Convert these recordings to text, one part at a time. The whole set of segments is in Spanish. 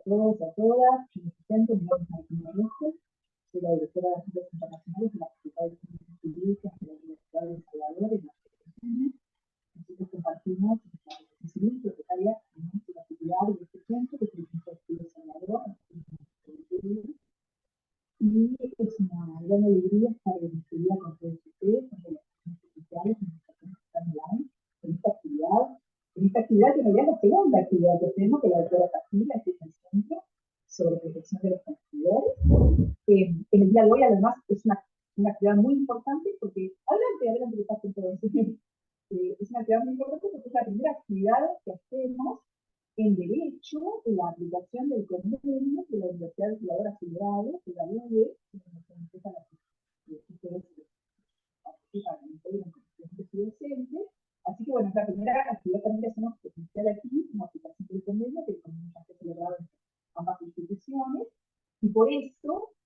todos y a todas. Yo me presento, mi nombre es Martina Rojo, soy la directora de Asuntos Internacionales de la Facultad de Ciencias Jurídicas de la Universidad de El Salvador en la Argentina. Nosotros compartimos la Asociación Civil propietaria de la actividad de este centro, que es el Centro de Estudios Salvador, y es una gran alegría estar recibida con todos ustedes, con relaciones especiales, en nuestra conexión online, en esta actividad que en realidad es la segunda actividad que hacemos, que la doctora Casilla, que es el centro sobre protección de los consumidores. En el día de hoy, además, es una actividad muy importante porque, adelante, que pasen todos. Es una actividad muy importante porque es la primera actividad que hacemos en Derecho, en la aplicación del convenio de la Universidad de Salvador Federal, de la UDE, que nos empieza la ustedes participan en el de docente. Así que, bueno, es la primera actividad también que hacemos presencial aquí, una aplicación del convenio, que el convenio ya se celebrado en ambas instituciones, y por eso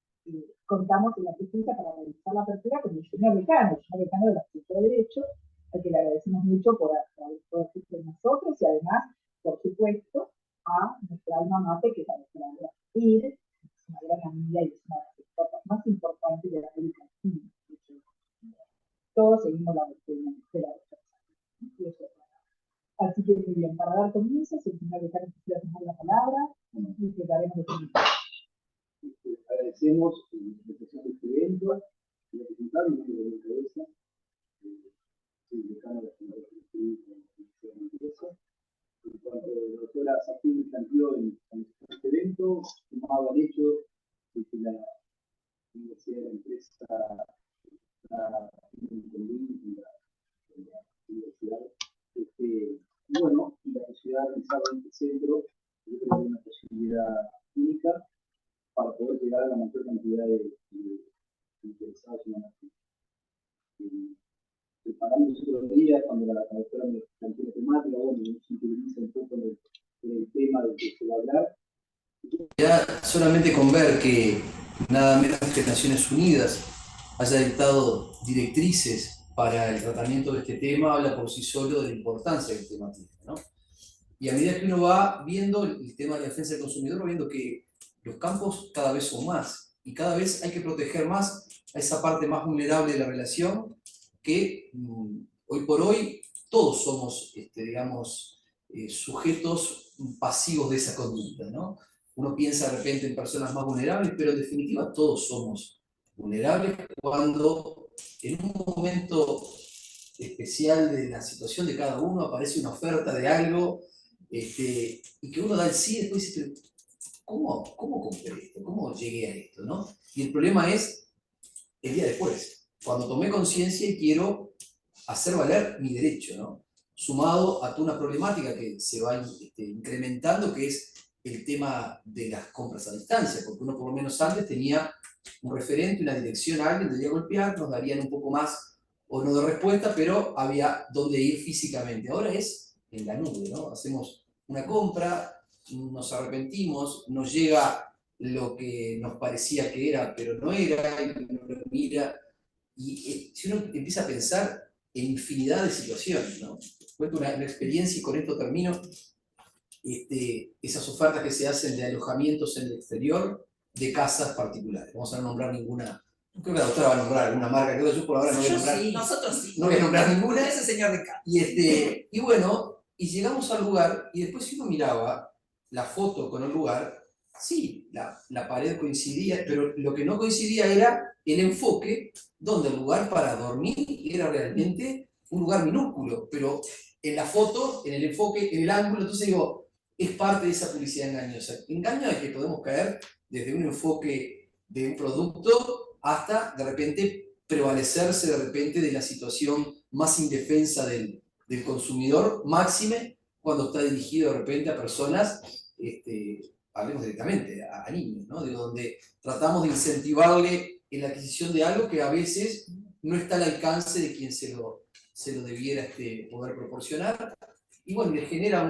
contamos en la presencia para realizar la apertura con el señor decano de la Facultad de Derecho, al que le agradecemos mucho por haber estado aquí con nosotros, y además, por supuesto, a nuestra alma mater, que es la doctora Andrea Pir, que es una gran amiga y es una de las expertas más importantes de la América Latina. Todos seguimos la doctrina de la doctora. Así que, muy bien, para dar comienzo, si el señor decano quisiera tomar la palabra, y quedaremos de comienzo. Agradecemos la presentación de este evento y la presentación de la cabeza. Soy decano de la Fundación de la Empresa. En cuanto la doctora Safir me planteó en este evento, sumado al hecho de que la Universidad de la Empresa está en convenio con la universidad. Bueno, y la sociedad realizada en este centro, yo creo que es una posibilidad única para poder llegar a la mayor cantidad de interesados en la materia. Preparando otros días, cuando la doctora me planteó la temática, bueno, nos interioriza un poco en el tema del que se va a hablar. Ya solamente con ver que nada menos que Naciones Unidas haya dictado directrices para el tratamiento de este tema, habla por sí solo de la importancia del tema tiene, ¿no? Y a medida que uno va viendo el tema de la defensa del consumidor, va viendo que los campos cada vez son más y cada vez hay que proteger más a esa parte más vulnerable de la relación que hoy por hoy todos somos, digamos, sujetos pasivos de esa conducta, ¿no? Uno piensa de repente en personas más vulnerables, pero en definitiva todos somos vulnerables cuando en un momento especial de la situación de cada uno aparece una oferta de algo y que uno da el sí y después dice, ¿cómo compré esto? ¿Cómo llegué a esto? ¿No? Y el problema es el día después, cuando tomé conciencia y quiero hacer valer mi derecho, ¿no? Sumado a toda una problemática que se va incrementando, que es el tema de las compras a distancia, porque uno por lo menos antes tenía un referente, una dirección, a alguien debía golpear, nos darían un poco más o no de respuesta, pero había dónde ir físicamente. Ahora es en la nube, ¿no? Hacemos una compra, nos arrepentimos, nos llega lo que nos parecía que era, pero no era, y uno lo mira, y si uno empieza a pensar en infinidad de situaciones, ¿no? Cuento una experiencia y con esto termino. Esas ofertas que se hacen de alojamientos en el exterior de casas particulares. Vamos a no nombrar ninguna. Creo que la doctora va a nombrar alguna marca, creo que yo por ahora no voy a nombrar. Sí, nosotros sí. No voy a nombrar ninguna. Ese señor de acá. Y bueno, y llegamos al lugar, y después si uno miraba la foto con el lugar, sí, la pared coincidía, pero lo que no coincidía era el enfoque, donde el lugar para dormir era realmente un lugar minúsculo, pero en la foto, en el enfoque, en el ángulo, entonces digo, es parte de esa publicidad engañosa. Engaño al que podemos caer desde un enfoque de un producto hasta, de repente, prevalecerse de repente de la situación más indefensa del consumidor, máxime cuando está dirigido de repente a personas, hablemos directamente, a niños, ¿no? De donde tratamos de incentivarle en la adquisición de algo que a veces no está al alcance de quien se lo debiera poder proporcionar. Y bueno, le genera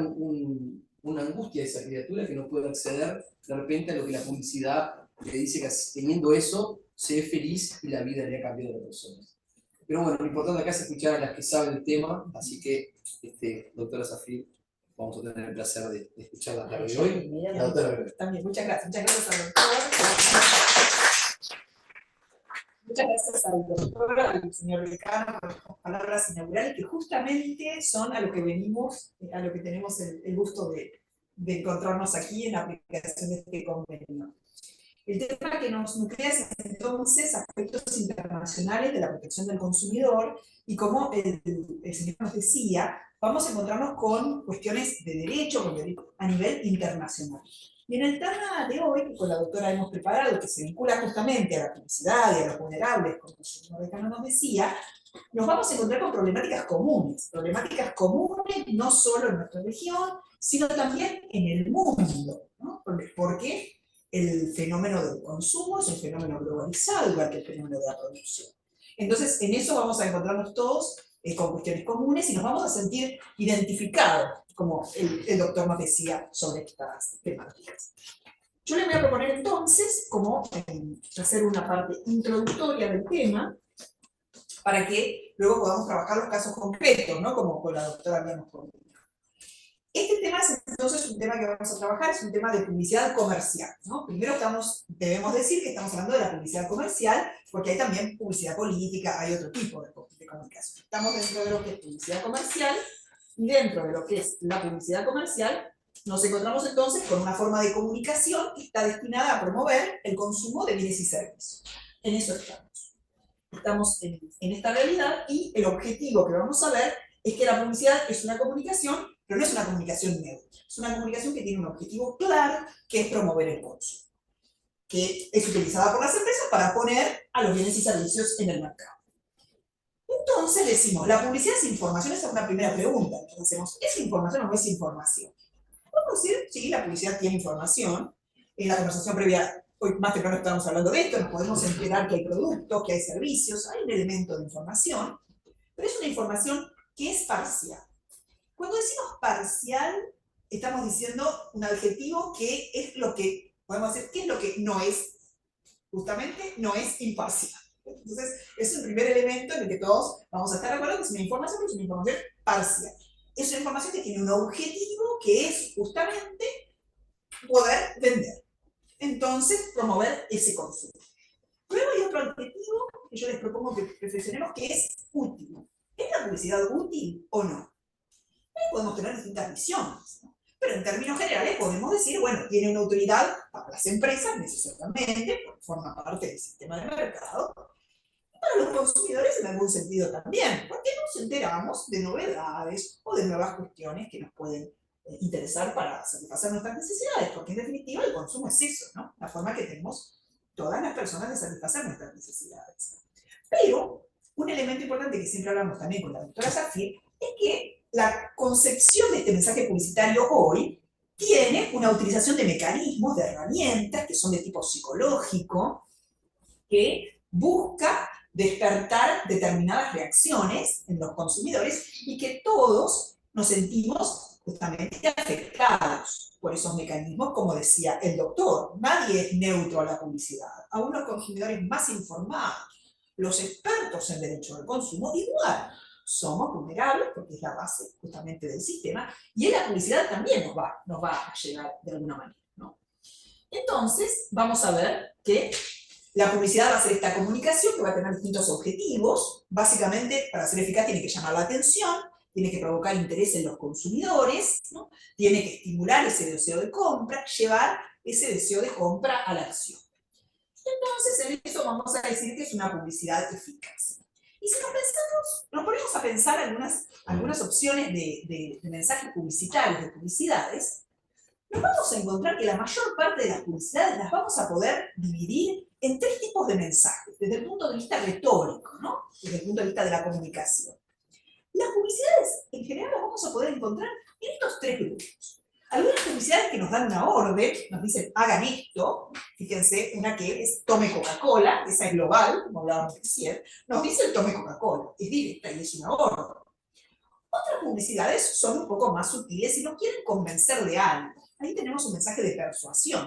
una angustia a esa criatura que no puede acceder de repente a lo que la publicidad le dice que teniendo eso se es feliz y la vida le ha cambiado a las personas. Pero bueno, lo importante acá es escuchar a las que saben el tema, así que, doctora Safir. vamos a tener el placer de escuchar la tarde de hoy. La doctora Berbel. También, muchas gracias al doctor. Muchas gracias al doctor, al señor decano, por estas palabras inaugurales que justamente son a lo que venimos, a lo que tenemos el gusto de encontrarnos aquí en la aplicación de este convenio. El tema que nos nuclea es entonces aspectos internacionales de la protección del consumidor y como el señor nos decía, vamos a encontrarnos con cuestiones de derecho a nivel internacional. Y en el tema de hoy, que con la doctora hemos preparado, que se vincula justamente a la publicidad y a los vulnerables, como el señor decano nos decía, nos vamos a encontrar con problemáticas comunes no solo en nuestra región, sino también en el mundo, ¿no? Porque el fenómeno del consumo es un fenómeno globalizado, igual que el fenómeno de la producción. Entonces, en eso vamos a encontrarnos todos con cuestiones comunes y nos vamos a sentir identificados, como el doctor nos decía sobre estas temáticas. Yo le voy a proponer entonces, como hacer una parte introductoria del tema, para que luego podamos trabajar los casos concretos, ¿no? Como con la doctora habíamos comentado. Este tema es entonces un tema que vamos a trabajar, es un tema de publicidad comercial, ¿no? Primero debemos decir que estamos hablando de la publicidad comercial, porque hay también publicidad política, hay otro tipo de comunicación. Estamos dentro de lo que es publicidad comercial, y dentro de lo que es la publicidad comercial, nos encontramos entonces con una forma de comunicación que está destinada a promover el consumo de bienes y servicios. En eso estamos. Estamos en esta realidad y el objetivo que vamos a ver es que la publicidad es una comunicación, pero no es una comunicación neutra. Es una comunicación que tiene un objetivo claro, que es promover el consumo, que es utilizada por las empresas para poner a los bienes y servicios en el mercado. Entonces decimos, ¿la publicidad es información? Esa es una primera pregunta. Entonces hacemos, ¿es información o no es información? Podemos decir, sí, la publicidad tiene información. En la conversación previa, hoy más temprano estábamos hablando de esto, nos podemos enterar que hay productos, que hay servicios, hay un elemento de información, pero es una información que es parcial. Cuando decimos parcial, estamos diciendo un adjetivo que es lo que, podemos decir, ¿qué es lo que no es? Justamente no es imparcial. Entonces, es un primer elemento en el que todos vamos a estar de acuerdo que es una información, pero es una información parcial. Es una información que tiene un objetivo que es justamente poder vender. Entonces, promover ese consumo. Luego hay otro objetivo que yo les propongo que reflexionemos, que es útil. ¿Es la publicidad útil o no? Podemos tener distintas visiones, ¿no? Pero en términos generales podemos decir, bueno, tiene una utilidad para las empresas necesariamente, porque forma parte del sistema de mercado, y para los consumidores en algún sentido también, porque nos enteramos de novedades o de nuevas cuestiones que nos pueden interesar para satisfacer nuestras necesidades, porque en definitiva el consumo es eso, ¿no? La forma que tenemos todas las personas de satisfacer nuestras necesidades. Pero un elemento importante que siempre hablamos también con la doctora Zafir es que la concepción de este mensaje publicitario hoy tiene una utilización de mecanismos, de herramientas que son de tipo psicológico, que busca despertar determinadas reacciones en los consumidores y que todos nos sentimos justamente afectados por esos mecanismos, como decía el doctor. Nadie es neutro a la publicidad. Aún los consumidores más informados, los expertos en derecho al consumo, igual somos vulnerables, porque es la base justamente del sistema, y en la publicidad también nos va a llegar de alguna manera, ¿no? Entonces, vamos a ver que la publicidad va a ser esta comunicación que va a tener distintos objetivos. Básicamente, para ser eficaz, tiene que llamar la atención, tiene que provocar interés en los consumidores, ¿no? Tiene que estimular ese deseo de compra, llevar ese deseo de compra a la acción. Entonces, en eso vamos a decir que es una publicidad eficaz. Y si nos ponemos a pensar algunas opciones de mensajes publicitarios, de publicidades, nos vamos a encontrar que la mayor parte de las publicidades las vamos a poder dividir en tres tipos de mensajes, desde el punto de vista retórico, ¿no? Desde el punto de vista de la comunicación. Las publicidades, en general, las vamos a poder encontrar en estos tres grupos. Algunas publicidades que nos dan una orden, nos dicen, hagan esto. Fíjense, una que es tome Coca-Cola, esa es global, como hablábamos recién, nos dice el tome Coca-Cola, es directa y es una orden. Otras publicidades son un poco más sutiles y nos quieren convencer de algo. Ahí tenemos un mensaje de persuasión.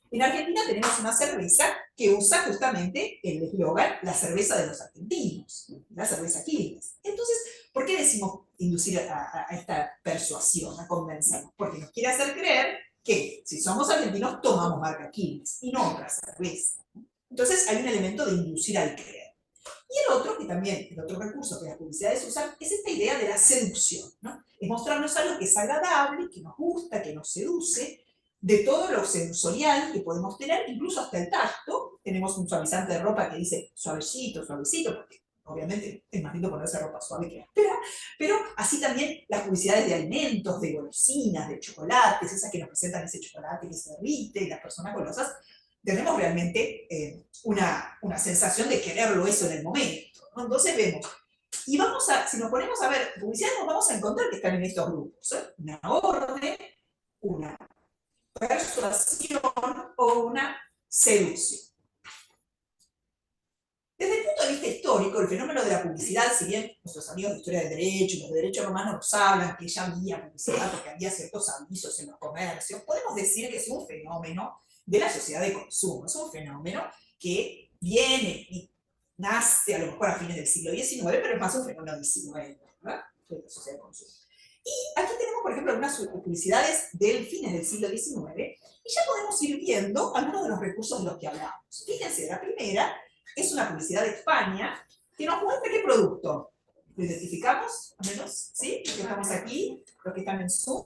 En Argentina tenemos una cerveza que usa justamente el eslogan "la cerveza de los argentinos", la cerveza Quilmes. Entonces, ¿por qué decimos inducir a esta persuasión, a convencernos? Porque nos quiere hacer creer que si somos argentinos tomamos marca Quilmes y no otra cerveza. Entonces hay un elemento de inducir al creer. Y el otro, que también, el otro recurso que las publicidades usan, es esta idea de la seducción, ¿no? Es mostrarnos algo que es agradable, que nos gusta, que nos seduce, de todo lo sensorial que podemos tener, incluso hasta el tacto. Tenemos un suavizante de ropa que dice suavecito, suavecito, porque obviamente es más lindo ponerse ropa suave que áspera, pero así también las publicidades de alimentos, de golosinas, de chocolates, esas que nos presentan ese chocolate que se derrite, y las personas golosas, tenemos realmente una sensación de quererlo eso en el momento, ¿no? Entonces vemos, y vamos a, si nos ponemos a ver publicidades, nos vamos a encontrar que están en estos grupos, ¿eh? Una orden, una persuasión o una seducción. Desde el punto de vista histórico, el fenómeno de la publicidad, si bien nuestros amigos de historia del derecho y los de derecho romano nos hablan que ya había publicidad porque había ciertos avisos en los comercios, podemos decir que es un fenómeno de la sociedad de consumo, es un fenómeno que viene y nace a lo mejor a fines del siglo XIX, pero es más un fenómeno del siglo XX, ¿verdad? De la sociedad de consumo. Y aquí tenemos, por ejemplo, algunas publicidades del fines del siglo XIX, y ya podemos ir viendo algunos de los recursos de los que hablamos. Fíjense, la primera es una publicidad de España que nos muestra qué producto. ¿Lo identificamos? Al menos, ¿sí? Los que estamos aquí, los que están en Zoom.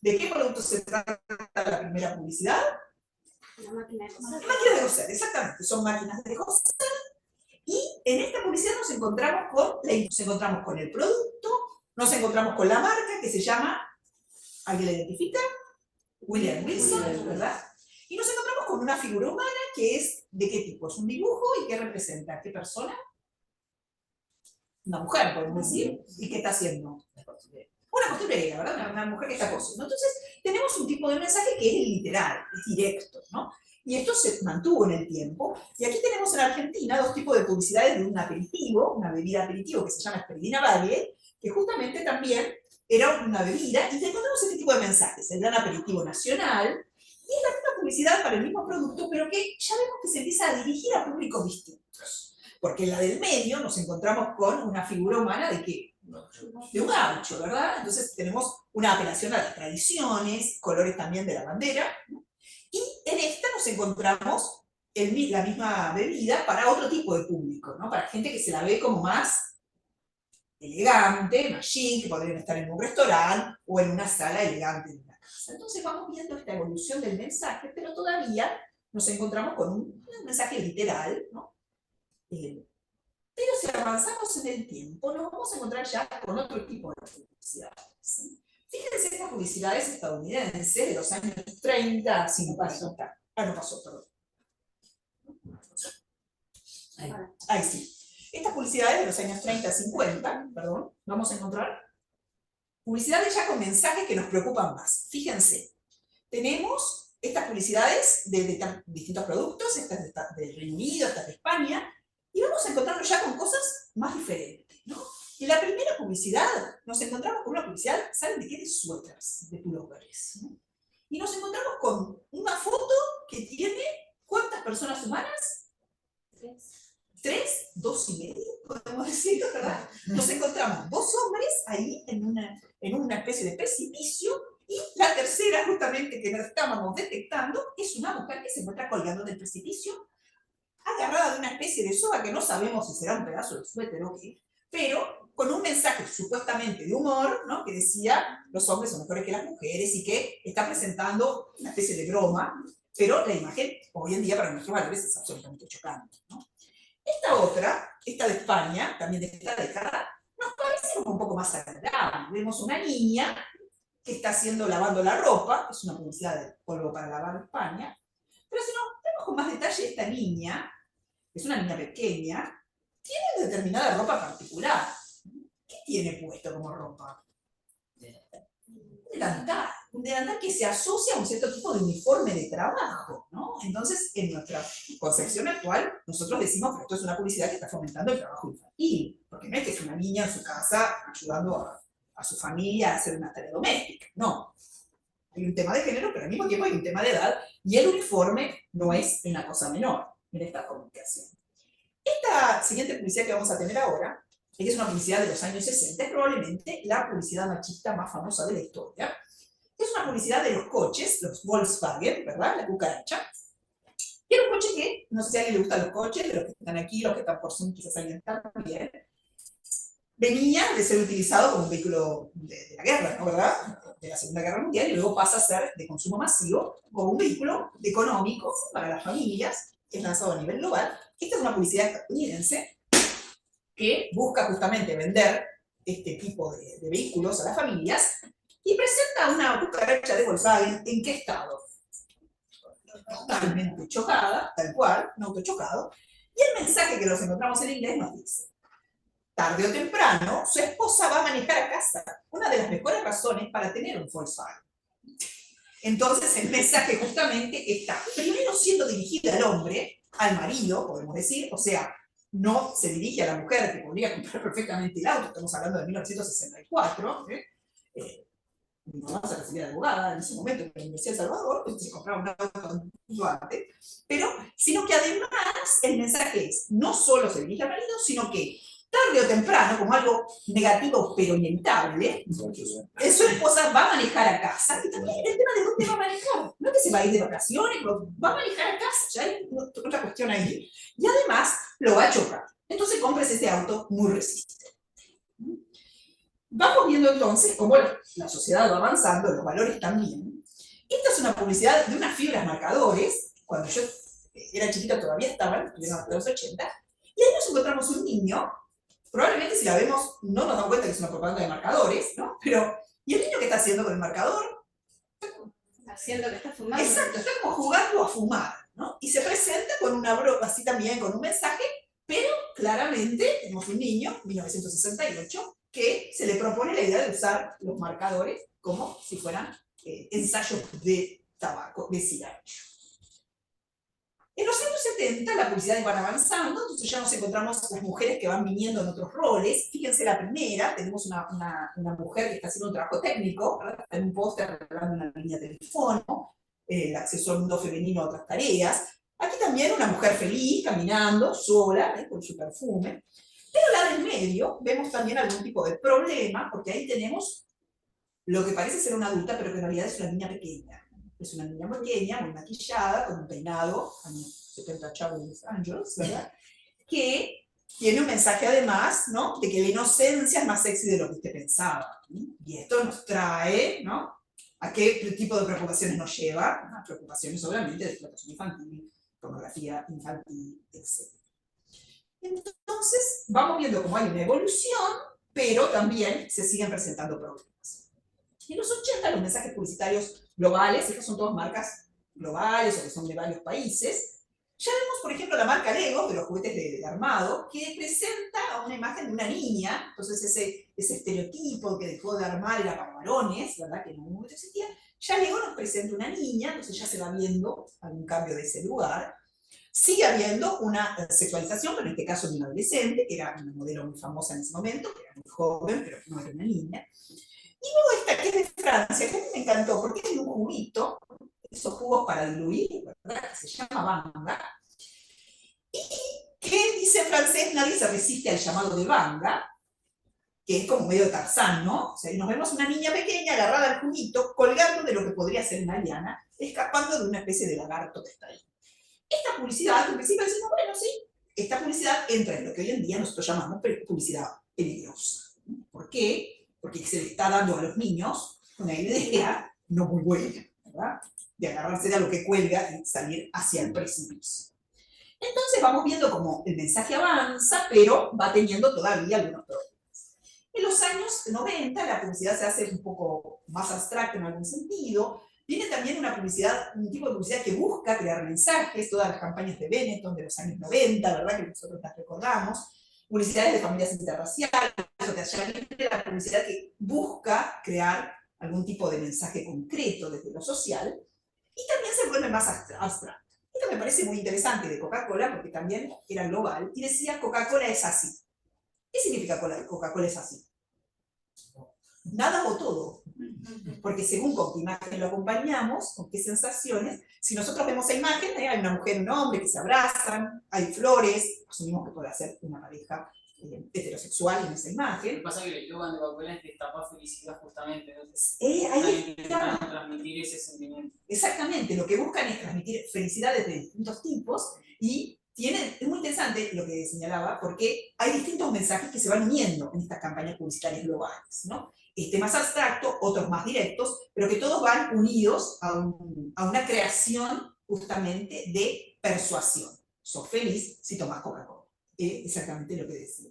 ¿De qué producto se trata la primera publicidad? La máquina de coser. Máquinas de coser, exactamente. Son máquinas de coser. Y en esta publicidad nos encontramos con el producto, nos encontramos con la marca que se llama, ¿alguien la identifica? William Wilson, ¿verdad? Y nos encontramos con una figura humana que es, ¿de qué tipo? Es un dibujo y ¿qué representa? ¿Qué persona? Una mujer, podemos decir. ¿Y qué está haciendo? Una costurera, ¿verdad? Una mujer que está cosiendo. Entonces, tenemos un tipo de mensaje que es el literal, es directo, ¿no? Y esto se mantuvo en el tiempo. Y aquí tenemos en Argentina dos tipos de publicidades de un aperitivo, una bebida aperitivo que se llama Esperidina Valle, que justamente también era una bebida, y encontramos este tipo de mensajes, el gran aperitivo nacional, y es la misma publicidad para el mismo producto, pero que ya vemos que se empieza a dirigir a públicos distintos. Porque en la del medio nos encontramos con una figura humana de ¿qué? De un gaucho, ¿verdad? Entonces tenemos una apelación a las tradiciones, colores también de la bandera, ¿no? Y en esta nos encontramos la misma bebida para otro tipo de público, ¿no? Para gente que se la ve como más elegante, más chic, que podrían estar en un restaurante o en una sala elegante de una casa. Entonces vamos viendo esta evolución del mensaje, pero todavía nos encontramos con un mensaje literal, ¿no? Pero si avanzamos en el tiempo, nos vamos a encontrar ya con otro tipo de publicidades. Fíjense estas publicidades estadounidenses de los años 30, si no pasó, no pasó, perdón. Ahí sí. Estas publicidades de los años 30, 50, perdón, vamos a encontrar publicidades ya con mensajes que nos preocupan más. Fíjense, tenemos estas publicidades de distintos productos, estas del Reino Unido, estas de España, y vamos a encontrarnos ya con cosas más diferentes, ¿no? En la primera publicidad nos encontramos con una publicidad, ¿saben de qué? De suéteres, de pullovers, ¿no? Y nos encontramos con una foto que tiene, ¿cuántas personas humanas? 3, 2 y medio, podemos decir, ¿verdad? Nos encontramos 2 hombres ahí en una especie de precipicio, y la tercera, justamente, que nos estábamos detectando, es una mujer que se encuentra colgando del precipicio, agarrada de una especie de soga que no sabemos si será un pedazo de suéter o qué, pero con un mensaje supuestamente de humor, ¿no? Que decía, los hombres son mejores que las mujeres, y que está presentando una especie de broma, pero la imagen hoy en día para nuestros valores es absolutamente chocante, ¿no? Esta otra, esta de España, también de esta década, nos parece un poco más agradable. Vemos una niña que está lavando la ropa, es una publicidad de polvo para lavar España, pero si nos vemos con más detalle, esta niña, es una niña pequeña, tiene determinada ropa particular. ¿Qué tiene puesto como ropa? Un delantal que se asocia a un cierto tipo de uniforme de trabajo, ¿no? Entonces, en nuestra concepción actual, nosotros decimos que esto es una publicidad que está fomentando el trabajo infantil, porque no es que es una niña en su casa ayudando a su familia a hacer una tarea doméstica, no. Hay un tema de género, pero al mismo tiempo hay un tema de edad, y el uniforme no es una cosa menor. en esta comunicación. Esta siguiente publicidad que vamos a tener ahora, que es una publicidad de los años 60, es probablemente la publicidad machista más famosa de la historia. Es una publicidad de los coches, los Volkswagen, ¿verdad? La cucaracha. Y era un coche que, no sé si a alguien le gustan los coches, de los que están aquí, los que están por Zoom, quizás alguien también, venía de ser utilizado como un vehículo de la guerra, ¿no? ¿Verdad? De la Segunda Guerra Mundial, y luego pasa a ser de consumo masivo como un vehículo económico para las familias, que es lanzado a nivel global. Esta es una publicidad estadounidense que busca justamente vender este tipo de vehículos a las familias y presenta una cucaracha de Volkswagen. ¿En qué estado? Totalmente chocada, tal cual, un auto chocado. Y el mensaje que nos encontramos en inglés nos dice: tarde o temprano, su esposa va a manejar a casa. Una de las mejores razones para tener un Volkswagen. Entonces, el mensaje justamente está, primero siendo dirigida al hombre, al marido, podemos decir, o sea, no se dirige a la mujer, que podría comprar perfectamente el auto, estamos hablando de 1964, mi mamá se recibía de abogada en ese momento en la Universidad de Salvador, pues se compraba un auto mucho antes, pero, sino que además el mensaje es, no solo se dirige al marido, sino que tarde o temprano, como algo negativo pero inevitable, su esposa va a manejar a casa. Y también el tema de dónde va a manejar. No es que se va a ir de vacaciones, pero va a manejar a casa. Ya hay otra cuestión ahí. Y además lo va a chocar. Entonces compres este auto muy resistente. Vamos viendo entonces cómo la sociedad va avanzando, los valores también. Esta es una publicidad de unas fibras marcadores. Cuando yo era chiquita todavía estaban, estuvieron hasta los 80. Y ahí nos encontramos un niño. Probablemente si la vemos no nos damos cuenta que es una propaganda de marcadores, ¿no? Pero, ¿y el niño qué está haciendo con el marcador? Haciendo que está fumando. Exacto, está como jugando a fumar, ¿no? Y se presenta con una broma, así también, con un mensaje, pero claramente tenemos un niño, 1968, que se le propone la idea de usar los marcadores como si fueran ensayos de tabaco, de cigarrillo. En los años 70 la publicidad va avanzando, entonces ya nos encontramos las mujeres que van viniendo en otros roles. Fíjense la primera, tenemos una mujer que está haciendo un trabajo técnico, ¿verdad? Está en un póster revelando una línea de teléfono, el acceso al mundo femenino a otras tareas. Aquí también una mujer feliz, caminando, sola, con su perfume. Pero la del medio, vemos también algún tipo de problema, porque ahí tenemos lo que parece ser una adulta, pero que en realidad es una niña pequeña. Es una niña pequeña, muy maquillada, con un peinado, años 70 Charlie's Angels, ¿verdad? Que tiene un mensaje además, ¿no? De que la inocencia es más sexy de lo que usted pensaba. ¿Sí? Y esto nos trae, ¿no? ¿A qué tipo de preocupaciones nos lleva? A preocupaciones obviamente de explotación infantil, pornografía infantil, etc. Entonces, vamos viendo cómo hay una evolución, pero también se siguen presentando problemas. En los 80 los mensajes publicitarios globales, estas son todas marcas globales o que son de varios países, ya vemos, por ejemplo, la marca Lego, de los juguetes de armado, que presenta una imagen de una niña, entonces ese estereotipo que dejó de armar era para varones, ¿verdad? Que en un momento existía, ya Lego nos presenta una niña, entonces ya se va viendo algún cambio de ese lugar. Sigue habiendo una sexualización, pero en este caso de una adolescente, que era una modelo muy famosa en ese momento, que era muy joven, pero no era una niña. Y luego esta que es de Francia, que a mí me encantó, porque tiene un juguito, esos jugos para diluir, ¿verdad? Que se llama Banga. Y que dice en francés, nadie se resiste al llamado de Banga, que es como medio de Tarzán, ¿no? O sea, y nos vemos una niña pequeña agarrada al juguito, colgando de lo que podría ser una liana, escapando de una especie de lagarto que está ahí. Esta publicidad, en principio decimos, bueno, sí, esta publicidad entra en lo que hoy en día nosotros llamamos publicidad peligrosa. ¿Por qué? Porque se le está dando a los niños una idea no muy buena, ¿verdad? De agarrarse de lo que cuelga y salir hacia el precipicio. Entonces vamos viendo cómo el mensaje avanza, pero va teniendo todavía algunos problemas. En los años 90 la publicidad se hace un poco más abstracta en algún sentido. Viene también una publicidad, un tipo de publicidad que busca crear mensajes, todas las campañas de Benetton de los años 90, ¿verdad? Que nosotros las recordamos. Publicidades de familias interraciales, o sea, la publicidad que busca crear algún tipo de mensaje concreto desde lo social, y también se vuelve más abstracto. Esto me parece muy interesante de Coca-Cola, porque también era global, y decía Coca-Cola es así. ¿Qué significa Coca-Cola es así? nada o todo. Porque según con qué imagen lo acompañamos, con qué sensaciones, si nosotros vemos esa imagen, hay una mujer y un hombre que se abrazan, hay flores, asumimos que puede ser una pareja heterosexual en esa imagen. Lo que pasa es que el eslogan de Coca-Cola es destapar felicidad justamente, entonces Ahí está. transmitir ese sentimiento. Exactamente, lo que buscan es transmitir felicidades de distintos tipos y es muy interesante lo que señalaba, porque hay distintos mensajes que se van uniendo en estas campañas publicitarias globales, ¿no? Este más abstracto, otros más directos, pero que todos van unidos a una creación justamente de persuasión. Sos feliz si tomás Coca-Cola. Exactamente lo que decía.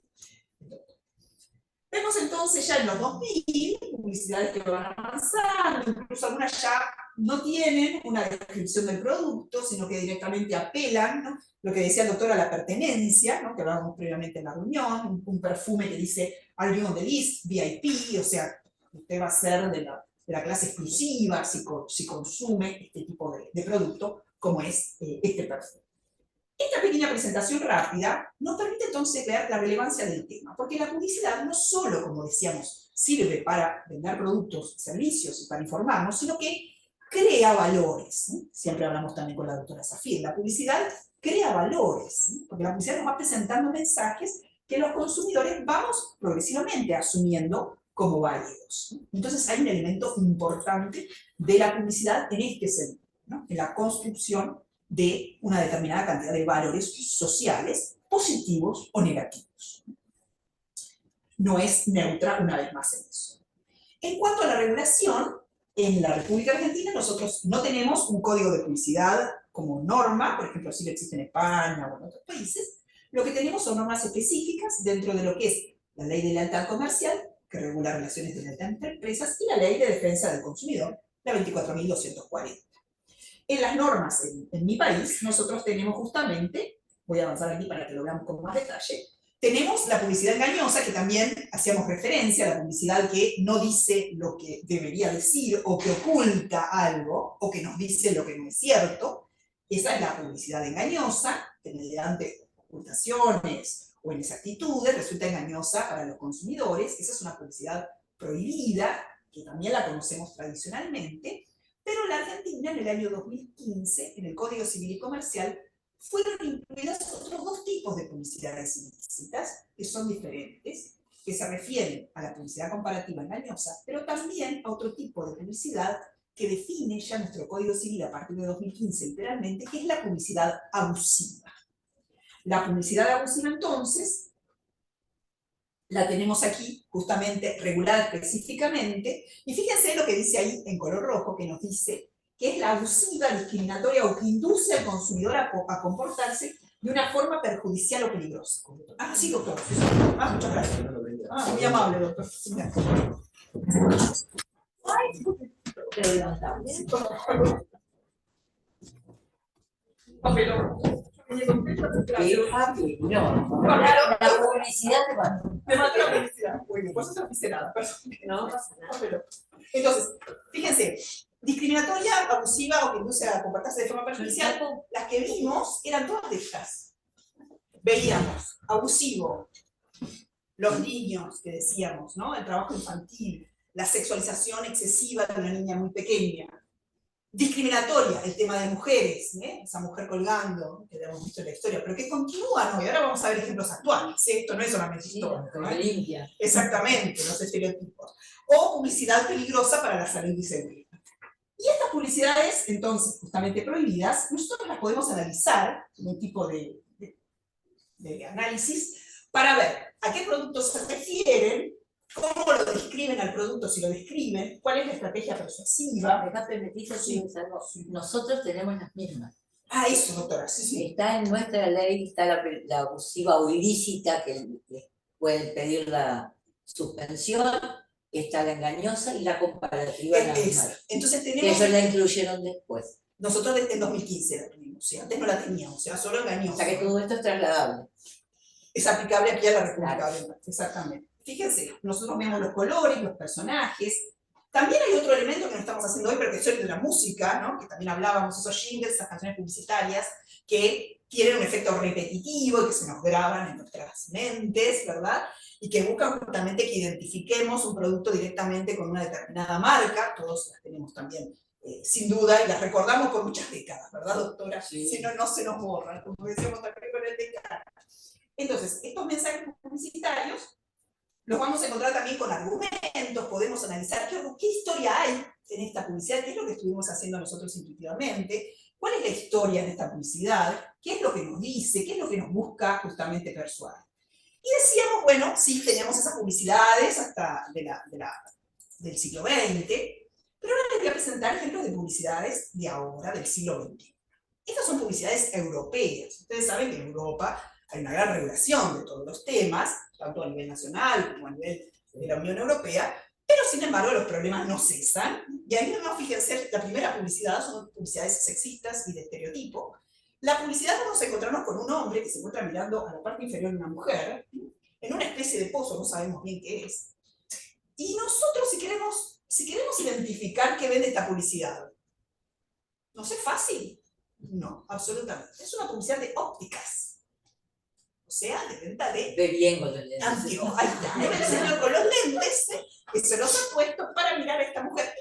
Vemos entonces ya en los 2000 publicidades que van avanzando, incluso algunas ya no tienen una descripción del producto, sino que directamente apelan, ¿no? Lo que decía el doctor a la pertenencia, ¿no? Que hablábamos previamente en la reunión, un perfume que dice "Are you on the list?", VIP, o sea, usted va a ser de la clase exclusiva si consume este tipo de producto, como es este perfume. Esta pequeña presentación rápida nos permite entonces ver la relevancia del tema, porque la publicidad no solo, como decíamos, sirve para vender productos, servicios y para informarnos, sino que crea valores, ¿no? Siempre hablamos también con la doctora Zafir, la publicidad crea valores, ¿no? Porque la publicidad nos va presentando mensajes que los consumidores vamos progresivamente asumiendo como válidos, ¿no? Entonces hay un elemento importante de la publicidad en este sentido, ¿no? En la construcción de una determinada cantidad de valores sociales, positivos o negativos. No es neutra una vez más en eso. En cuanto a la regulación, en la República Argentina nosotros no tenemos un código de publicidad como norma, por ejemplo, sí que existe en España o en otros países. Lo que tenemos son normas específicas dentro de lo que es la Ley de Lealtad Comercial, que regula relaciones de lealtad entre empresas, y la Ley de Defensa del Consumidor, la 24.240. En las normas en mi país, nosotros tenemos justamente, voy a avanzar aquí para que lo veamos con más detalle, tenemos la publicidad engañosa, que también hacíamos referencia, la publicidad que no dice lo que debería decir, o que oculta algo, o que nos dice lo que no es cierto. Esa es la publicidad engañosa, que mediante ocultaciones o inexactitudes resulta engañosa para los consumidores. Esa es una publicidad prohibida, que también la conocemos tradicionalmente. Pero en la Argentina, en el año 2015, en el Código Civil y Comercial, fueron incluidas otros dos tipos de publicidades ilícitas, que son diferentes, que se refieren a la publicidad comparativa engañosa, pero también a otro tipo de publicidad que define ya nuestro Código Civil a partir de 2015, literalmente, que es la publicidad abusiva. La publicidad abusiva, entonces, la tenemos aquí justamente regulada específicamente, y fíjense lo que dice ahí en color rojo, que nos dice que es la abusiva, discriminatoria o que induce al consumidor a comportarse de una forma perjudicial o peligrosa. Ah, sí, doctor. Ah, muchas gracias. Ah, muy amable, doctor. No, la publicidad te va. Me mató la publicidad. Bueno, pues eso no hice nada, perdón. No pasa nada. Entonces, fíjense, discriminatoria, abusiva o que induce a comportarse de forma perjudicial, las que vimos eran todas de estas. Veíamos abusivo, los niños que decíamos, ¿no? El trabajo infantil, la sexualización excesiva de una niña muy pequeña. Discriminatoria, el tema de mujeres, ¿eh? Esa mujer colgando, que ya hemos visto en la historia, pero que continúa, ¿no? Y ahora vamos a ver ejemplos actuales, ¿eh? Esto no es solamente historia, ¿no? Limpia. Exactamente, los estereotipos. O publicidad peligrosa para la salud y seguridad. Y estas publicidades, entonces, justamente prohibidas, nosotros las podemos analizar, en un tipo de análisis, para ver a qué productos se refieren, cómo lo describen al producto, si lo describen, cuál es la estrategia persuasiva. Acá permitís Sí. nosotros tenemos las mismas. Ah, eso, doctora, sí, sí. Está en nuestra ley, está la abusiva o ilícita, que pueden pedir la suspensión, está la engañosa y la comparativa. Entonces Que tenemos... ellos la incluyeron después. Nosotros en 2015 la tuvimos, ¿sí? Antes no la teníamos, o sea, solo O engañosa. sea que todo esto es trasladable. Es aplicable aquí a la República Claro. Argentina, exactamente. Fíjense, nosotros vemos los colores, los personajes. También hay otro elemento que no estamos haciendo hoy, pero que es el de la música, ¿no? Que también hablábamos, esos jingles, esas canciones publicitarias, que tienen un efecto repetitivo y que se nos graban en nuestras mentes, ¿verdad? Y que buscan justamente que identifiquemos un producto directamente con una determinada marca, todos las tenemos también, sin duda, y las recordamos por muchas décadas, ¿verdad, doctora? Sí. Si no, no se nos borran, como decíamos también con el decano. Entonces, estos mensajes publicitarios los vamos a encontrar también con argumentos, podemos analizar qué historia hay en esta publicidad, qué es lo que estuvimos haciendo nosotros intuitivamente, cuál es la historia en esta publicidad, qué es lo que nos dice, qué es lo que nos busca justamente persuadir. Y decíamos, bueno, sí, teníamos esas publicidades hasta del siglo XX, pero ahora les voy a presentar ejemplos de publicidades de ahora, del siglo XXI. Estas son publicidades europeas. Ustedes saben que en Europa hay una gran regulación de todos los temas, tanto a nivel nacional como a nivel de la Unión Europea, pero sin embargo los problemas no cesan. Y ahí mismo, fíjense, la primera publicidad son publicidades sexistas y de estereotipo. La publicidad vamos a encontrarnos con un hombre que se encuentra mirando a la parte inferior de una mujer, en una especie de pozo, no sabemos bien qué es. Y nosotros, si queremos identificar qué vende esta publicidad, ¿no es fácil? No, absolutamente. Es una publicidad de ópticas. O sea, de venta de Ve bien con los lentes. anteojos. Ahí está. El señor con los lentes, que se los ha puesto para mirar a esta mujer.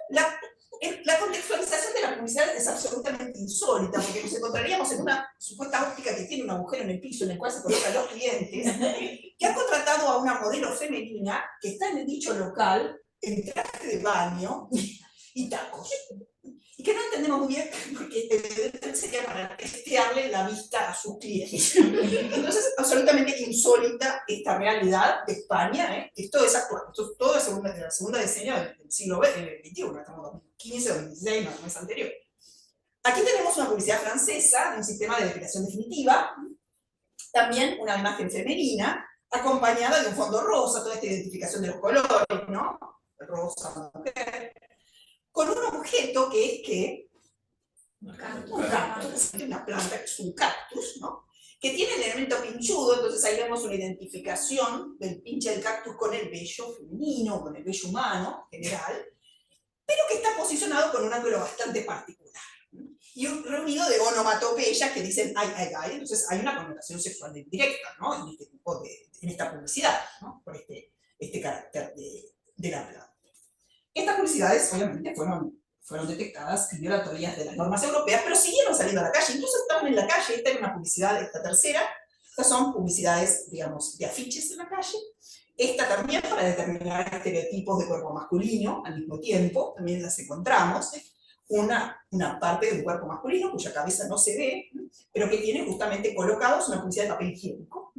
La contextualización de la publicidad es absolutamente insólita, porque nos encontraríamos en una supuesta óptica que tiene un agujero en el piso en el cual se colocan los clientes, que ha contratado a una modelo femenina que está en el dicho local, en traje de baño y tacos. Y que no entendemos muy bien, porque evidentemente sería para testearle la vista a sus clientes. Entonces, absolutamente insólita esta realidad de España, esto es actual, esto todo es de la segunda decenio del siglo XXI, estamos en 2015, 2016, no es anterior. Aquí tenemos una publicidad francesa de un sistema de depilación definitiva, también una imagen femenina, acompañada de un fondo rosa, toda esta identificación de los colores, ¿no? Rosa, mujer, con un objeto que es que un cactus, una planta que es un cactus, ¿no? Que tiene el elemento pinchudo, entonces ahí vemos una identificación del pinche del cactus con el vello femenino, con el vello humano en general, pero que está posicionado con un ángulo bastante particular. Y un reunido de onomatopeyas que dicen ay, ay, ay, entonces hay una connotación sexual directa, ¿no? En este tipo en esta publicidad, ¿no? Por este carácter de la planta. Estas publicidades, obviamente, fueron detectadas y violatorias de las normas europeas, pero siguieron saliendo a la calle, incluso estaban en la calle. Esta era una publicidad, esta tercera, estas son publicidades, digamos, de afiches en la calle. Esta también para determinar estereotipos de cuerpo masculino al mismo tiempo, también las encontramos. Una parte de un cuerpo masculino cuya cabeza no se ve, pero que tiene justamente colocados una publicidad de papel higiénico.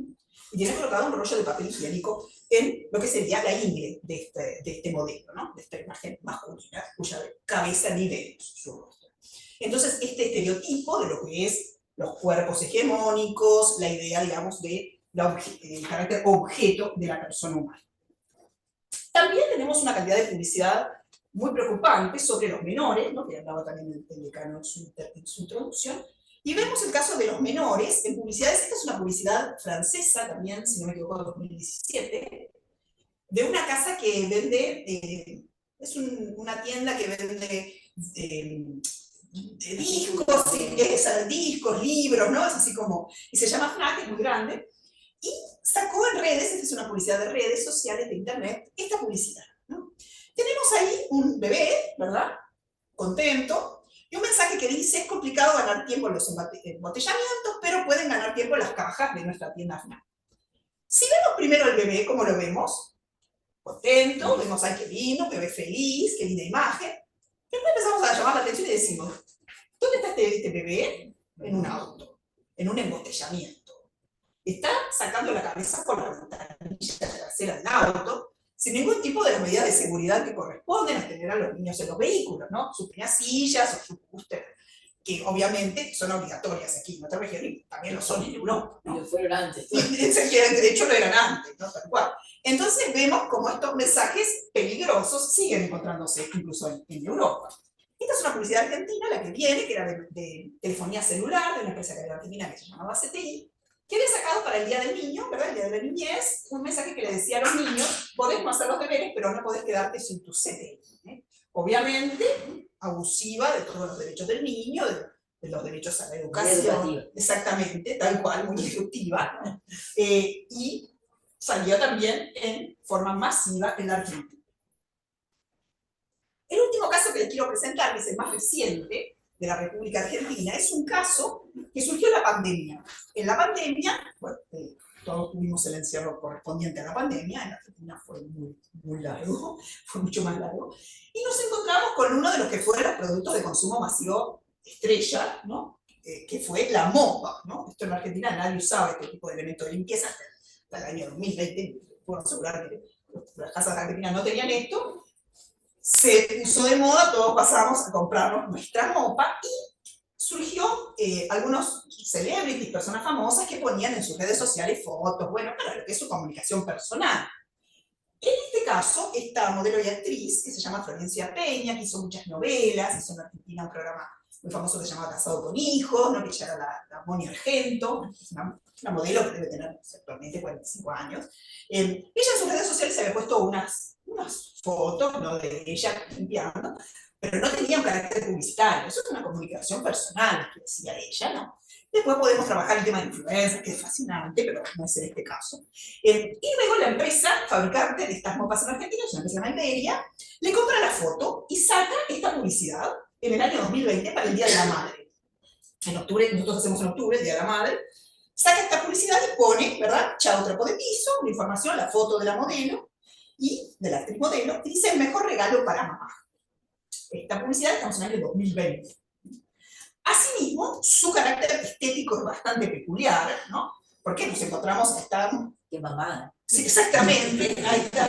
Y tiene colocado un rollo de papel higiénico en lo que sería la ingle de este modelo, ¿no? De esta imagen masculina, cuya cabeza ni vemos su rostro. Entonces, este estereotipo de lo que es los cuerpos hegemónicos, la idea, digamos, de el carácter objeto de la persona humana. También tenemos una cantidad de publicidad muy preocupante sobre los menores, ¿no? Que hablaba también el decano en su introducción. Y vemos el caso de los menores en publicidades. Esta es una publicidad francesa también, si no me equivoco, de 2017, de una casa que vende, es una tienda que vende discos, libros, ¿no? Es así como, y se llama Fnac, es muy grande, y sacó en redes, esta es una publicidad de redes sociales, de internet, esta publicidad, ¿no? Tenemos ahí un bebé, ¿verdad? Contento, y un mensaje que dice, es complicado ganar tiempo en los embotellamientos, pero pueden ganar tiempo en las cajas de nuestra tienda Fnac. Si vemos primero al bebé, ¿cómo lo vemos? Contento, vemos, ay, qué lindo, bebé feliz, qué linda imagen. Después empezamos a llamar la atención y decimos, ¿dónde está este bebé? En un auto, en un embotellamiento. Está sacando la cabeza por la ventanilla trasera del auto, sin ningún tipo de las medidas de seguridad que corresponden a tener a los niños en los vehículos, ¿no? Sus pequeñas sillas o sus booster, que obviamente son obligatorias aquí en nuestra región y también lo son en Europa, ¿no? Lo fueron antes. De hecho lo eran antes, ¿no? Tal cual. Entonces vemos cómo estos mensajes peligrosos siguen encontrándose incluso en Europa. Esta es una publicidad argentina, la que viene, que era de telefonía celular, de una empresa que era argentina que se llamaba CTI, que había sacado para el Día del Niño, ¿verdad? El Día de la Niñez, un mensaje que le decía a los niños, podés no hacer los deberes, pero no podés quedarte sin tu CTI. Obviamente, abusiva de todos los derechos del niño, de los derechos a la educativa. educación, exactamente, tal cual, muy disruptiva, ¿no? Y salió también en forma masiva en la Argentina. El último caso que les quiero presentar, que es el más reciente de la República Argentina, es un caso que surgió en la pandemia. En la pandemia, bueno, todos tuvimos el encierro correspondiente a la pandemia, en la Argentina fue muy largo, fue mucho más largo, y nos encontramos con uno de los que fueron los productos de consumo masivo estrella, ¿no? Que fue la mopa, ¿no? Esto en la Argentina nadie usaba este tipo de elementos de limpieza hasta el año 2020, puedo asegurar que las casas argentinas no tenían esto. Se puso de moda, todos pasamos a comprarnos nuestra mopa y surgió algunos celebrities, personas famosas que ponían en sus redes sociales fotos, bueno, para lo que es su comunicación personal. En este caso, esta modelo y actriz, que se llama Florencia Peña, que hizo muchas novelas, hizo en Argentina un programa muy famoso que se llamaba Casado con Hijos, ¿no? Que ella era la Moni Argento, es una modelo que debe tener actualmente 45 años. Ella en sus redes sociales se había puesto unas fotos, ¿no? De ella limpiando, pero no tenía un carácter publicitario, eso es una comunicación personal que decía ella, ¿no? Después podemos trabajar el tema de influencers, que es fascinante, pero no es en este caso. Y luego la empresa fabricante de estas mopas en Argentina, una empresa de Iberia, le compra la foto y saca esta publicidad en el año 2020 para el Día de la Madre. En octubre, nosotros hacemos en octubre el Día de la Madre, saca esta publicidad y pone, ¿verdad? Chao trapo de piso, la información, la foto de la modelo y de la actriz modelo, y dice el mejor regalo para mamá. Esta publicidad estamos en el año 2020. Asimismo, su carácter estético es bastante peculiar, ¿no? Porque nos encontramos, estamos... ¡Qué mamada! Sí, exactamente, ahí está.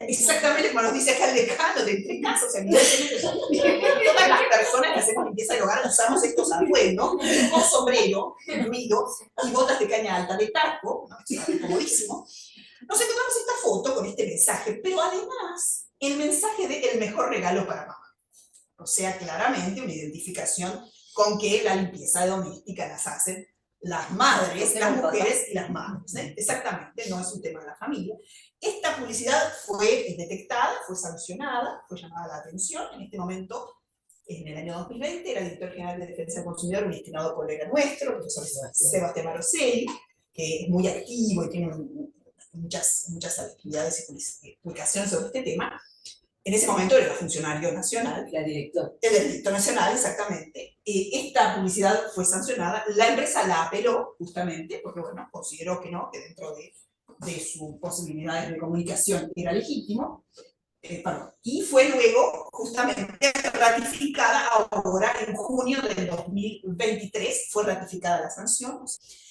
Exactamente como nos dice acá el decano de entre casas, o sea, todas las personas que hacemos limpieza del hogar usamos estos atuendos, con sombrero, ruido, y botas de caña alta de taco, ¿no? Es comodísimo. Nos encontramos esta foto con este mensaje, pero además el mensaje de el mejor regalo para mamá. O sea, claramente una identificación con que la limpieza doméstica las hacen las madres, las mujeres y las madres. Exactamente, no es un tema de la familia. Esta publicidad fue detectada, fue sancionada, fue llamada la atención. En este momento, en el año 2020, era el director general de Defensa del Consumidor, un estimado colega nuestro, el profesor Sebastián Maroselli, que es muy activo y tiene muchas actividades y publicaciones sobre este tema. En ese momento era funcionario nacional. Era director. El director nacional, exactamente. Esta publicidad fue sancionada. La empresa la apeló, justamente, porque, bueno, consideró que no, que dentro de sus posibilidades de comunicación era legítimo. Y fue luego, justamente, ratificada ahora, en junio del 2023, fue ratificada la sanción.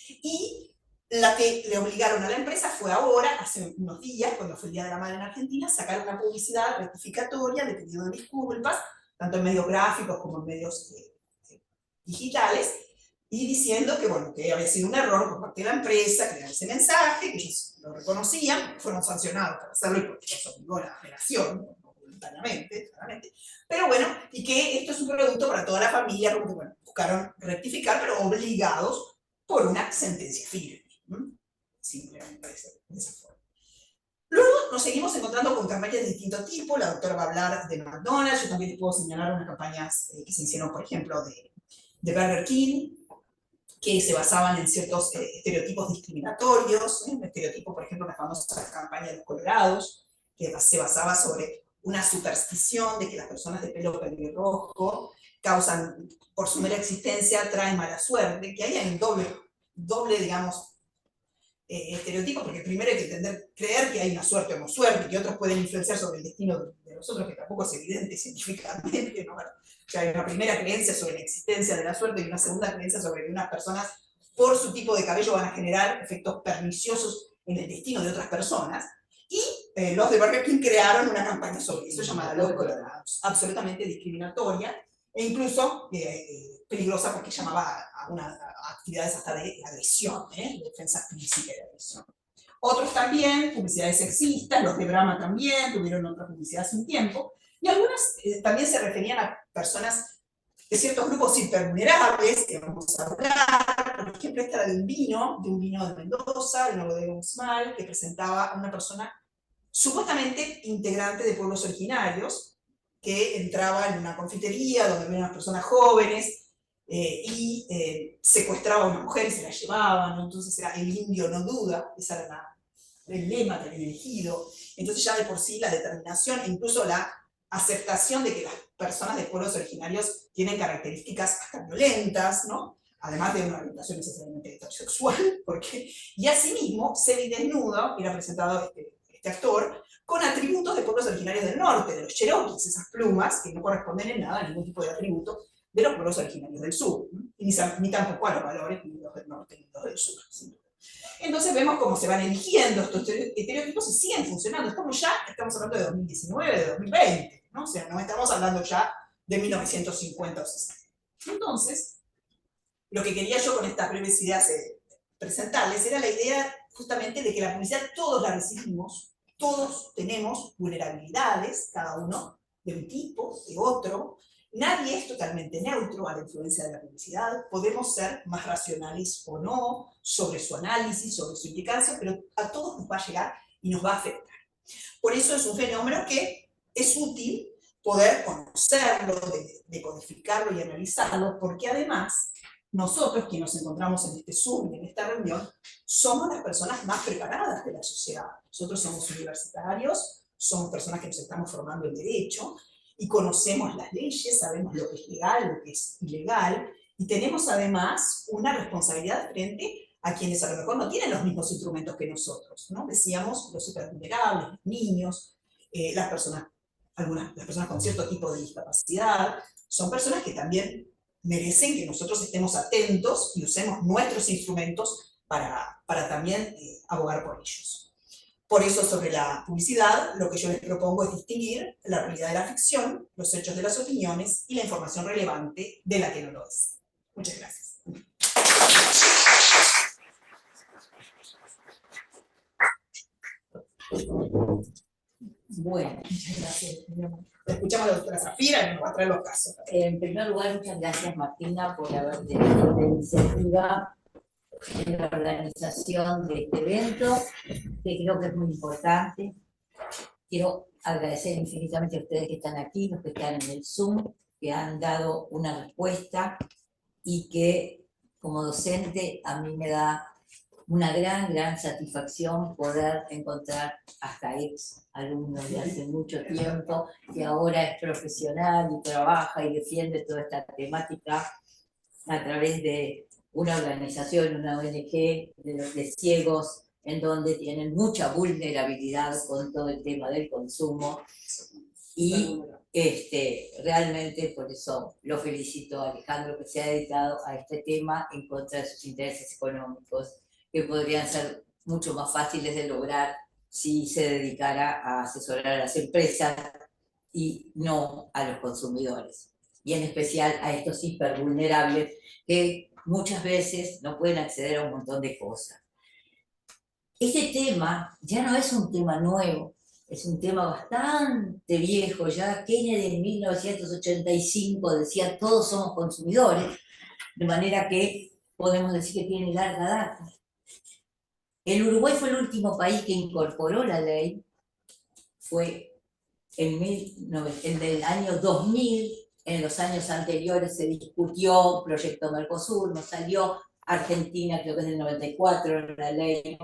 Y la que le obligaron a la empresa fue ahora, hace unos días, cuando fue el Día de la Madre en Argentina, sacar una publicidad rectificatoria de pedido de disculpas, tanto en medios gráficos como en medios digitales, y diciendo que, bueno, que había sido un error por parte de la empresa, crear ese mensaje, que ellos lo reconocían, fueron sancionados por hacerlo porque eso obligó la apelación, no voluntariamente, claramente, pero bueno, y que esto es un producto para toda la familia, porque, bueno, buscaron rectificar, pero obligados por una sentencia firme. Simplemente de esa forma. Luego nos seguimos encontrando con campañas de distinto tipo. La doctora va a hablar de McDonald's. Yo también les puedo señalar unas campañas que se hicieron, por ejemplo, de Burger King, que se basaban en ciertos estereotipos discriminatorios. Un estereotipo, por ejemplo, la famosa campaña de los colorados, que se basaba sobre una superstición de que las personas de pelo pelirrojo causan, por su mera existencia, traen mala suerte, que ahí hay un doble, digamos, estereotipo, porque primero hay que creer que hay una suerte o no suerte, que otros pueden influenciar sobre el destino de nosotros, que tampoco es evidente científicamente, ¿no? O sea, hay una primera creencia sobre la existencia de la suerte y una segunda creencia sobre que unas personas, por su tipo de cabello, van a generar efectos perniciosos en el destino de otras personas. Y los de Burger King crearon una campaña sobre eso llamada Los Colorados, absolutamente discriminatoria e incluso peligrosa porque llamaba a actividades hasta de agresión, de defensa física y de agresión. Otros también, publicidades sexistas, los de Brahma también, tuvieron otra publicidad hace un tiempo, y algunas también se referían a personas de ciertos grupos hipervulnerables, que vamos a hablar. Por ejemplo, esta era de un vino de Mendoza, de una bodega Usmal, que presentaba a una persona supuestamente integrante de pueblos originarios, que entraba en una confitería donde había unas personas jóvenes, secuestraba a una mujer y se la llevaba, ¿no? Entonces era el indio no duda, ese era el lema que habían elegido. Entonces ya de por sí la determinación e incluso la aceptación de que las personas de pueblos originarios tienen características hasta violentas, ¿no? Además de una orientación necesariamente heterosexual, porque, y asimismo, semidesnudo, era presentado este actor, con atributos de pueblos originarios del norte, de los cherokees, esas plumas que no corresponden en nada a ningún tipo de atributo de los pueblos originarios del sur, ¿no? Ni tampoco a los valores ni los del norte ni los del sur. ¿Sí? Entonces vemos cómo se van eligiendo estos estereotipos y siguen funcionando. Estamos hablando de 2019, de 2020, ¿no? O sea, no estamos hablando ya de 1950 o 60. Entonces, lo que quería yo con estas breves ideas presentarles era la idea justamente de que la publicidad todos la recibimos, todos tenemos vulnerabilidades, cada uno de un tipo, de otro. Nadie es totalmente neutro a la influencia de la publicidad. Podemos ser más racionales o no sobre su análisis, sobre su implicancia, pero a todos nos va a llegar y nos va a afectar. Por eso es un fenómeno que es útil poder conocerlo, decodificarlo y analizarlo, porque además nosotros, que nos encontramos en este Zoom y en esta reunión, somos las personas más preparadas de la sociedad. Nosotros somos universitarios, somos personas que nos estamos formando en derecho, y conocemos las leyes, sabemos lo que es legal, lo que es ilegal, y tenemos además una responsabilidad frente a quienes a lo mejor no tienen los mismos instrumentos que nosotros, ¿no? Decíamos los supervulnerables, los niños, las personas con cierto tipo de discapacidad, son personas que también merecen que nosotros estemos atentos y usemos nuestros instrumentos para también abogar por ellos. Por eso, sobre la publicidad, lo que yo les propongo es distinguir la realidad de la ficción, los hechos de las opiniones y la información relevante de la que no lo es. Muchas gracias. Bueno. Muchas gracias. Escuchamos a la doctora Zafira y nos va a traer los casos. En primer lugar, muchas gracias, Martina, por haber tenido la iniciativa en la organización de este evento, que creo que es muy importante. Quiero agradecer infinitamente a ustedes que están aquí, los que están en el Zoom, que han dado una respuesta y que como docente a mí me da una gran satisfacción poder encontrar hasta ex alumnos de hace mucho tiempo, que ahora es profesional y trabaja y defiende toda esta temática a través de una organización, una ONG de ciegos, en donde tienen mucha vulnerabilidad con todo el tema del consumo. Y realmente por eso lo felicito a Alejandro, que se ha dedicado a este tema en contra de sus intereses económicos, que podrían ser mucho más fáciles de lograr si se dedicara a asesorar a las empresas y no a los consumidores. Y en especial a estos hipervulnerables que muchas veces no pueden acceder a un montón de cosas. Este tema ya no es un tema nuevo, es un tema bastante viejo. Ya Kennedy en 1985 decía todos somos consumidores, de manera que podemos decir que tiene larga data. El Uruguay fue el último país que incorporó la ley, fue en el año 2000. En los años anteriores se discutió Proyecto Mercosur, no salió. Argentina creo que es del 94, la ley de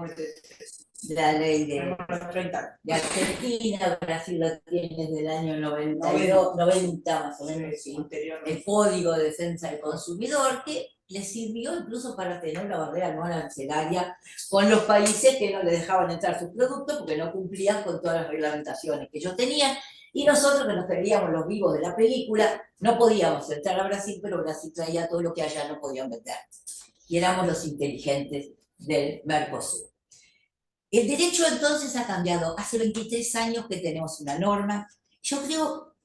Argentina. Brasil lo tiene desde el año 90 más o menos, sí, el Código de Defensa del Consumidor, que le sirvió incluso para tener la barrera no arancelaria con los países que no le dejaban entrar sus productos porque no cumplían con todas las reglamentaciones que ellos tenían. Y nosotros, que nos creíamos los vivos de la película, no podíamos entrar a Brasil, pero Brasil traía todo lo que allá no podían vender. Y éramos los inteligentes del Mercosur. El derecho entonces ha cambiado. Hace 23 años que tenemos una norma. Yo creo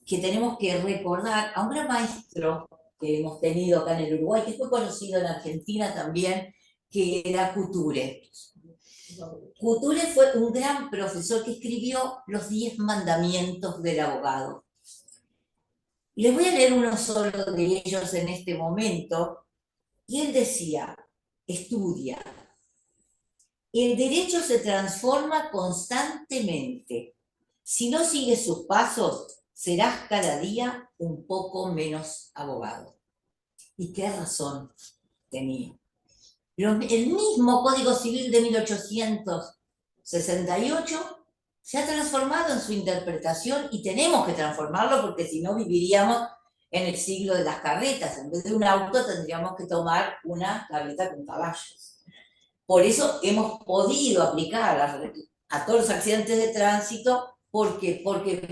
que tenemos que recordar a un gran maestro que hemos tenido acá en el Uruguay, que fue conocido en Argentina también, que era Couture. Couture fue un gran profesor que escribió los 10 mandamientos del abogado. Y les voy a leer uno solo de ellos en este momento. Y él decía, estudia. El derecho se transforma constantemente. Si no sigues sus pasos, serás cada día un poco menos abogado. ¿Y qué razón tenía? El mismo Código Civil de 1868 se ha transformado en su interpretación y tenemos que transformarlo porque si no viviríamos en el siglo de las carretas. En vez de un auto tendríamos que tomar una carreta con caballos. Por eso hemos podido aplicar a todos los accidentes de tránsito porque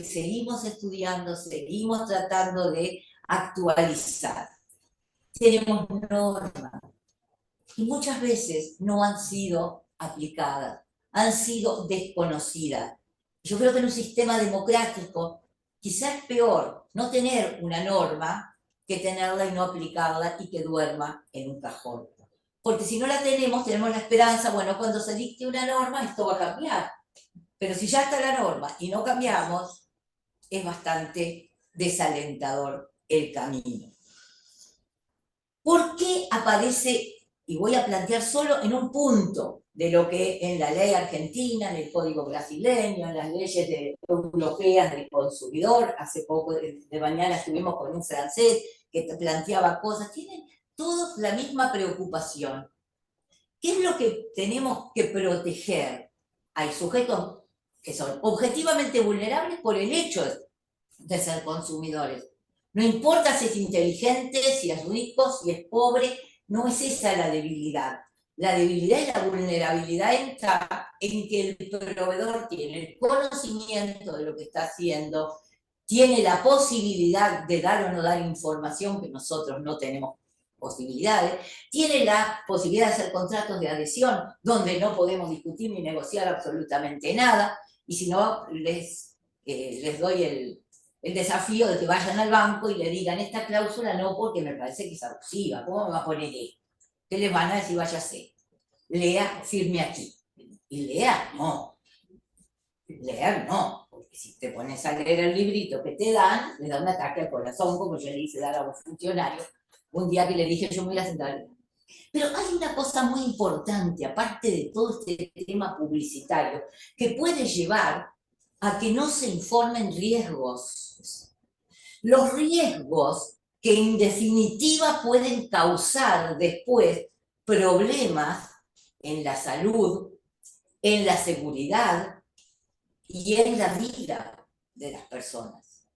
seguimos estudiando, seguimos tratando de actualizar. Tenemos normas y muchas veces no han sido aplicadas, han sido desconocidas. Yo creo que en un sistema democrático quizás es peor no tener una norma que tenerla y no aplicarla y que duerma en un cajón. Porque si no la tenemos la esperanza, bueno, cuando se dicte una norma esto va a cambiar. Pero si ya está la norma y no cambiamos, es bastante desalentador el camino. ¿Por qué aparece, y voy a plantear solo en un punto de lo que en la ley argentina, en el código brasileño, en las leyes europeas del consumidor, hace poco de mañana estuvimos con un francés que planteaba cosas, tienen todos la misma preocupación. ¿Qué es lo que tenemos que proteger? Hay sujetos que son objetivamente vulnerables por el hecho de ser consumidores. No importa si es inteligente, si es rico, si es pobre, no es esa la debilidad. La debilidad y la vulnerabilidad está en que el proveedor tiene el conocimiento de lo que está haciendo, tiene la posibilidad de dar o no dar información que nosotros no tenemos posibilidades, tiene la posibilidad de hacer contratos de adhesión donde no podemos discutir ni negociar absolutamente nada, y si no, les doy el desafío de que vayan al banco y le digan esta cláusula no porque me parece que es abusiva, ¿cómo me va a poner esto? ¿Qué les van a decir? Váyase, lea, firme aquí. Y lea, no. Leer no, porque si te pones a leer el librito que te dan, le da un ataque al corazón, como yo le hice dar a un funcionario un día que le dije yo me voy a sentar. Pero hay una cosa muy importante, aparte de todo este tema publicitario, que puede llevar a que no se informen riesgos. Los riesgos que en definitiva pueden causar después problemas en la salud, en la seguridad y en la vida de las personas.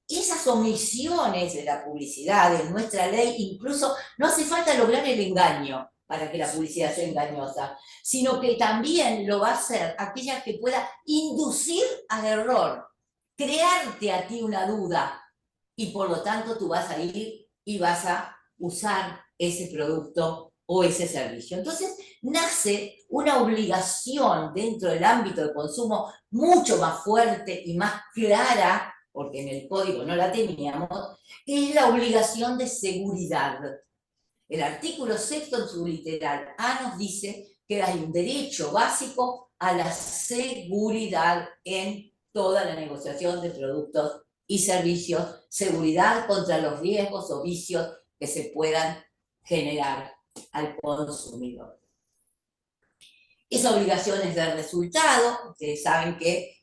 Esas omisiones de la publicidad en nuestra ley, incluso no hace falta lograr el engaño para que la publicidad sea engañosa, sino que también lo va a hacer aquella que pueda inducir al error, crearte a ti una duda, y por lo tanto tú vas a ir y vas a usar ese producto o ese servicio. Entonces nace una obligación dentro del ámbito de consumo mucho más fuerte y más clara, porque en el código no la teníamos, que es la obligación de seguridad. El artículo 6 en su literal A nos dice que hay un derecho básico a la seguridad en toda la negociación de productos y servicios, seguridad contra los riesgos o vicios que se puedan generar al consumidor. Esa obligación es de resultado. Ustedes saben que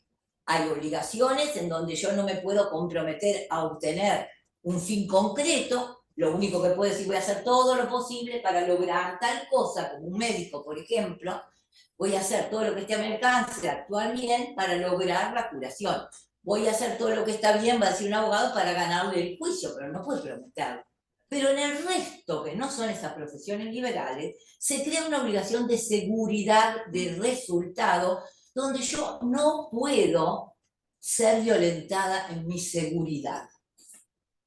hay obligaciones en donde yo no me puedo comprometer a obtener un fin concreto. Lo único que puedo decir, voy a hacer todo lo posible para lograr tal cosa, como un médico, por ejemplo, voy a hacer todo lo que esté a mi alcance, actuar bien para lograr la curación. Voy a hacer todo lo que está bien, va a decir un abogado, para ganarle el juicio, pero no puedo prometerlo. Pero en el resto, que no son esas profesiones liberales, se crea una obligación de seguridad de resultado, donde yo no puedo ser violentada en mi seguridad.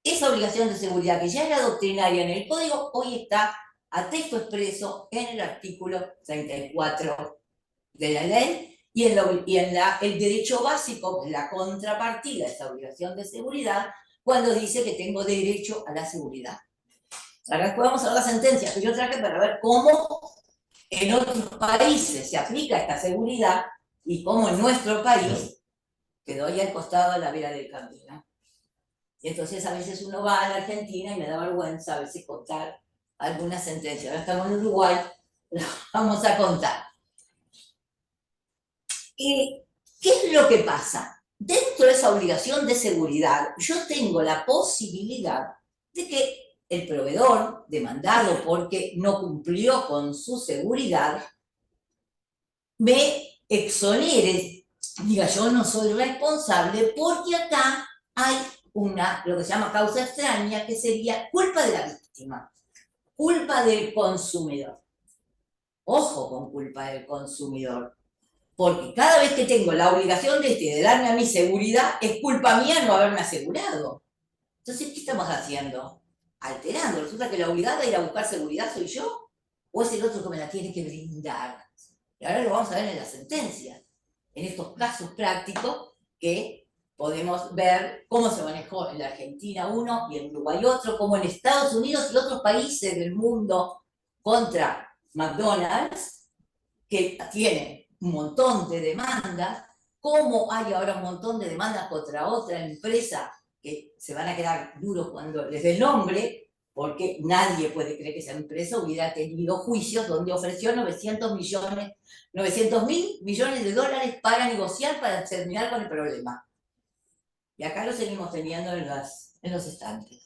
Esa obligación de seguridad, que ya era doctrinaria en el código, hoy está a texto expreso en el artículo 34 de la ley, y el derecho básico, la contrapartida de esa obligación de seguridad, cuando dice que tengo derecho a la seguridad. Ahora después vamos a ver la sentencia que yo traje para ver cómo en otros países se aplica esta seguridad y cómo en nuestro país quedó ahí al costado de la vera del camino. Y entonces a veces uno va a la Argentina y me da vergüenza a veces contar alguna sentencia. Ahora estamos en Uruguay, la vamos a contar. ¿Y qué es lo que pasa? Dentro de esa obligación de seguridad, yo tengo la posibilidad de que el proveedor, demandado porque no cumplió con su seguridad, me exonere, diga yo no soy responsable porque acá hay lo que se llama causa extraña, que sería culpa de la víctima, culpa del consumidor. Ojo con culpa del consumidor, porque cada vez que tengo la obligación de darme a mi seguridad, es culpa mía no haberme asegurado. Entonces, ¿qué estamos haciendo? Alterando. Resulta que la obligada a ir a buscar seguridad soy yo, o es el otro que me la tiene que brindar. Y ahora lo vamos a ver en la sentencia, en estos casos prácticos que podemos ver cómo se manejó en la Argentina uno y en Uruguay otro, como en Estados Unidos y otros países del mundo contra McDonald's, que tiene un montón de demandas, cómo hay ahora un montón de demandas contra otra empresa que se van a quedar duros cuando les dé el nombre, porque nadie puede creer que esa empresa hubiera tenido juicios donde ofreció 900 mil millones de dólares para negociar, para terminar con el problema. Y acá lo seguimos teniendo en los estantes.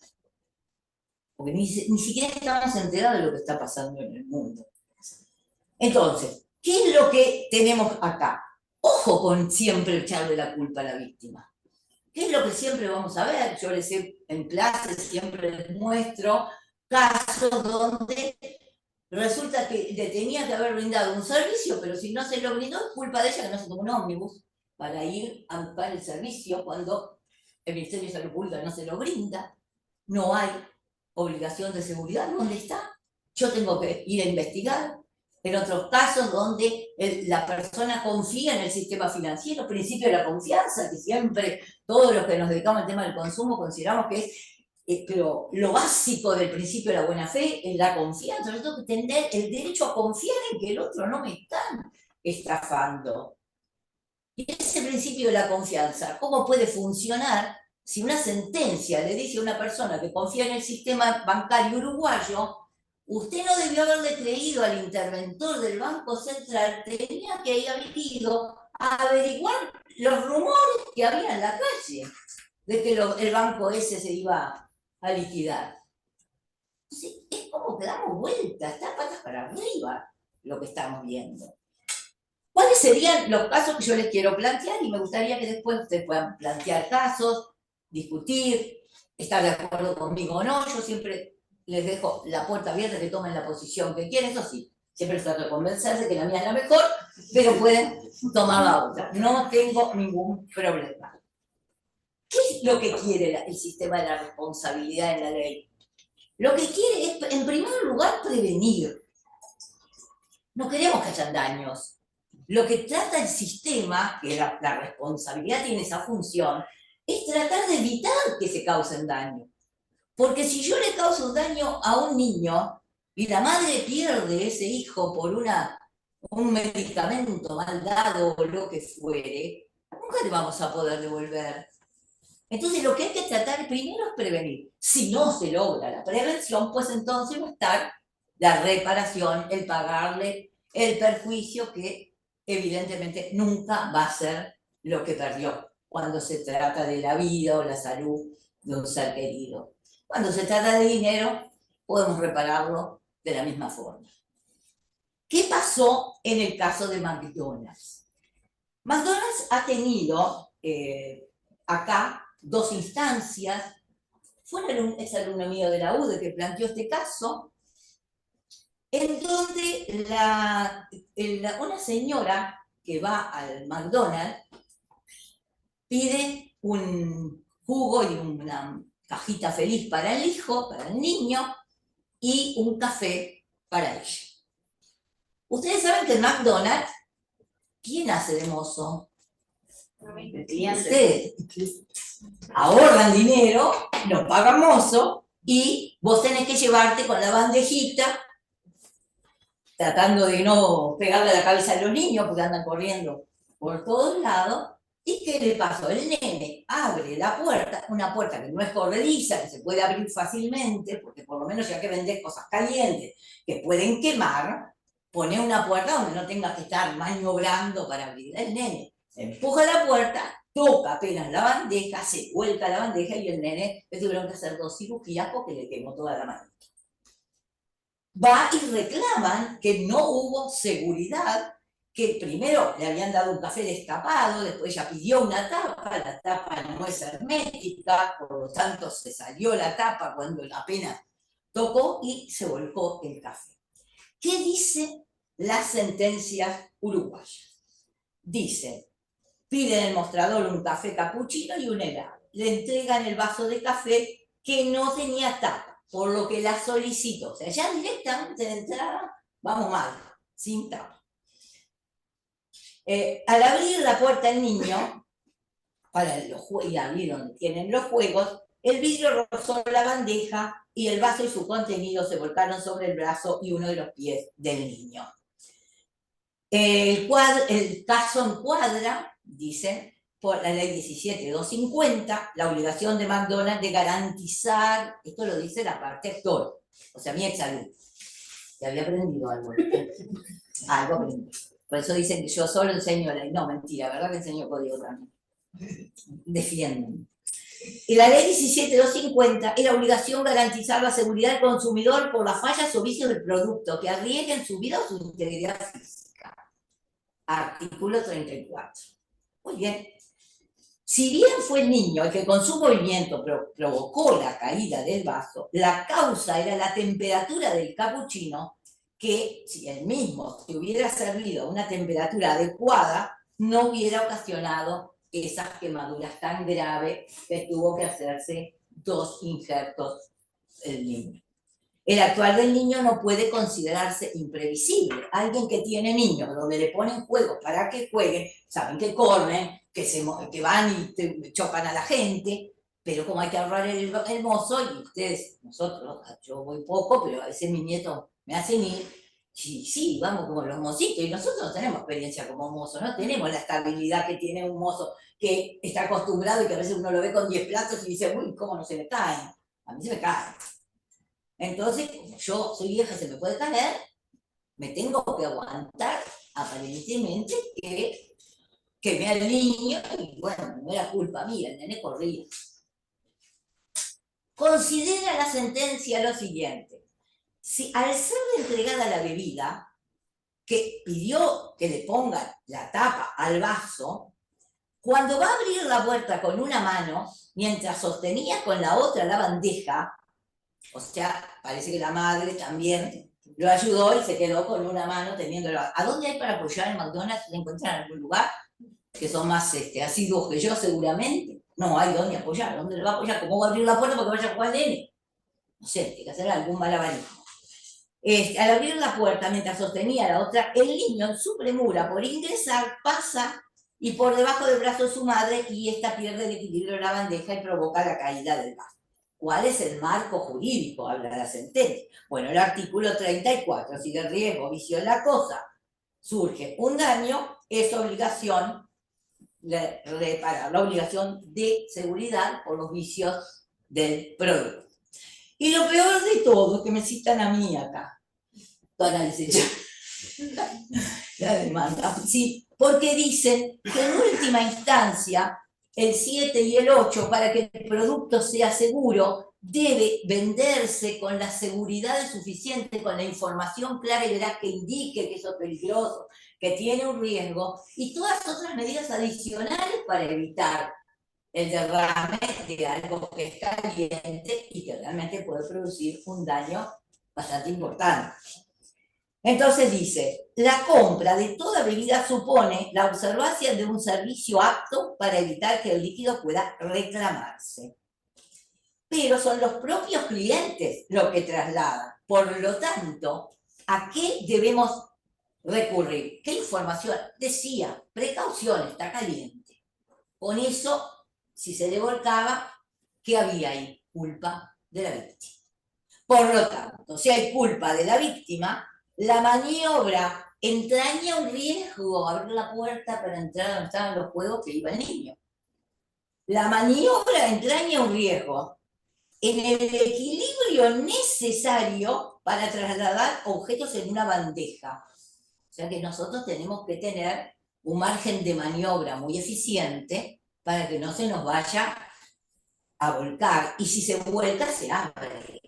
Porque ni siquiera estamos enterados de lo que está pasando en el mundo. Entonces, ¿qué es lo que tenemos acá? Ojo con siempre echarle la culpa a la víctima. ¿Qué es lo que siempre vamos a ver? Yo les en clases siempre les muestro casos donde resulta que le tenía que haber brindado un servicio, pero si no se lo brindó, es culpa de ella que no se tomó un ómnibus para ir a buscar el servicio cuando el Ministerio de Salud Pública no se lo brinda. No hay obligación de seguridad. ¿Dónde está? Yo tengo que ir a investigar. En otros casos donde la persona confía en el sistema financiero, principio de la confianza, que siempre todos los que nos dedicamos al tema del consumo consideramos que es pero lo básico del principio de la buena fe es la confianza. Yo tengo que tener el derecho a confiar en que el otro no me está estafando. Y ese principio de la confianza, ¿cómo puede funcionar si una sentencia le dice a una persona que confía en el sistema bancario uruguayo: usted no debió haberle creído al interventor del Banco Central, tenía que haber ido a averiguar los rumores que había en la calle de que el banco ese se iba a liquidar? Sí, es como que damos vueltas, está patas para arriba lo que estamos viendo. ¿Cuáles serían los casos que yo les quiero plantear? Y me gustaría que después ustedes puedan plantear casos, discutir, estar de acuerdo conmigo o no. Yo siempre les dejo la puerta abierta, que tomen la posición que quieran. Eso sí, siempre les trato de convencerse que la mía es la mejor, pero pueden tomar la otra. No tengo ningún problema. ¿Qué es lo que quiere el sistema de la responsabilidad en la ley? Lo que quiere es, en primer lugar, prevenir. No queremos que hayan daños. Lo que trata el sistema, que la responsabilidad tiene esa función, es tratar de evitar que se causen daños. Porque si yo le causo un daño a un niño y la madre pierde ese hijo por un medicamento mal dado o lo que fuere, nunca le vamos a poder devolver. Entonces lo que hay que tratar primero es prevenir. Si no se logra la prevención, pues entonces va a estar la reparación, el pagarle el perjuicio, que evidentemente nunca va a ser lo que perdió cuando se trata de la vida o la salud de un ser querido. Cuando se trata de dinero, podemos repararlo de la misma forma. ¿Qué pasó en el caso de McDonald's? McDonald's ha tenido acá dos instancias. Fue un exalumno mío de la UDE que planteó este caso, en donde una señora que va al McDonald's pide un jugo y una cajita feliz para el hijo, para el niño, y un café para ella. Ustedes saben que en McDonald's, ¿quién hace de mozo? Ustedes ahorran dinero, lo pagan mozo, y vos tenés que llevarte con la bandejita, tratando de no pegarle a la cabeza a los niños, porque andan corriendo por todos lados. ¿Y qué le pasó? El nene abre la puerta, una puerta que no es corrediza, que se puede abrir fácilmente, porque por lo menos ya que vendés cosas calientes que pueden quemar, pone una puerta donde no tengas que estar maniobrando para abrir. El nene empuja la puerta toca apenas la bandeja, se vuelca la bandeja y el nene le tuvieron que hacer 2 cirugías porque le quemó toda la mano. Va y reclaman que no hubo seguridad, que primero le habían dado un café destapado, después ella pidió una tapa, la tapa no es hermética, por lo tanto se salió la tapa cuando apenas tocó y se volcó el café. ¿Qué dicen las sentencias uruguayas? Dicen, piden en el mostrador un café capuchino y un helado. Le entregan el vaso de café que no tenía tapa, por lo que la solicitó. O sea, ya directamente de entrada, vamos mal, sin tapa. Al abrir la puerta el niño, y abrir donde tienen los juegos, el vidrio rozó la bandeja y el vaso y su contenido se volcaron sobre el brazo y uno de los pies del niño. El caso encuadra, dicen, por la ley 17250, la obligación de McDonald's de garantizar, esto lo dice la parte actor, o sea, mi exalumno, que había aprendido algo. Algo aprendí. Por eso dicen que yo solo enseño ley. No, mentira, ¿verdad que enseño código también? Defienden. Y la ley 17250 es la obligación de garantizar la seguridad del consumidor por las fallas o vicios del producto que arriesguen su vida o su integridad física. Artículo 34. Muy bien. Si bien fue el niño el que con su movimiento provocó la caída del vaso, la causa era la temperatura del capuchino, que si él mismo se hubiera servido a una temperatura adecuada, no hubiera ocasionado esas quemaduras tan graves que tuvo que hacerse 2 injertos el niño. El actuar del niño no puede considerarse imprevisible. Alguien que tiene niños donde le ponen juegos para que jueguen, saben que corren, que van y chocan a la gente, pero como hay que ahorrar el mozo, y ustedes, nosotros, yo voy poco, pero a veces mis nietos me hacen ir, sí, vamos como los mocitos, y nosotros no tenemos experiencia como mozo, no tenemos la estabilidad que tiene un mozo que está acostumbrado y que a veces uno lo ve con 10 platos y dice, uy, ¿cómo no se me caen? A mí se me caen. Entonces, como yo soy vieja, se me puede caer, me tengo que aguantar aparentemente que vea el niño, y bueno, no era culpa mía, el nene corría. Considera la sentencia lo siguiente: si al ser entregada la bebida, que pidió que le pongan la tapa al vaso, cuando va a abrir la puerta con una mano, mientras sostenía con la otra la bandeja, o sea, parece que la madre también lo ayudó y se quedó con una mano teniéndolo. ¿A dónde hay para apoyar en McDonald's? ¿Se encuentran en algún lugar? Que son más asiduos que yo seguramente. No hay dónde apoyar. ¿Dónde le va a apoyar? ¿Cómo va a abrir la puerta porque vaya a jugar el nene? No sé, tiene que hacer algún malabarismo. Al abrir la puerta mientras sostenía la otra, el niño en su premura por ingresar pasa y por debajo del brazo de su madre, y esta pierde el equilibrio de la bandeja y provoca la caída del vaso. ¿Cuál es el marco jurídico? Habla la sentencia. Bueno, el artículo 34, si de riesgo, vicio en la cosa, surge un daño, es obligación de reparar, la obligación de seguridad por los vicios del producto. Y lo peor de todo, que me citan a mí acá, toda la demanda, sí, porque dicen que en última instancia el 7 y el 8, para que el producto sea seguro, debe venderse con la seguridad suficiente, con la información clara y veraz que indique que eso es peligroso, que tiene un riesgo, y todas otras medidas adicionales para evitar el derrame de algo que es caliente y que realmente puede producir un daño bastante importante. Entonces dice, la compra de toda bebida supone la observancia de un servicio apto para evitar que el líquido pueda reclamarse. Pero son los propios clientes los que trasladan. Por lo tanto, ¿a qué debemos recurrir? ¿Qué información? Decía, precaución, está caliente. Con eso, si se le volcaba, ¿qué había ahí? Culpa de la víctima. Por lo tanto, si hay culpa de la víctima, la maniobra entraña un riesgo, abrir la puerta para entrar donde estaban los juegos que iba el niño. La maniobra entraña un riesgo en el equilibrio necesario para trasladar objetos en una bandeja. O sea que nosotros tenemos que tener un margen de maniobra muy eficiente para que no se nos vaya a volcar. Y si se vuelca, se abre.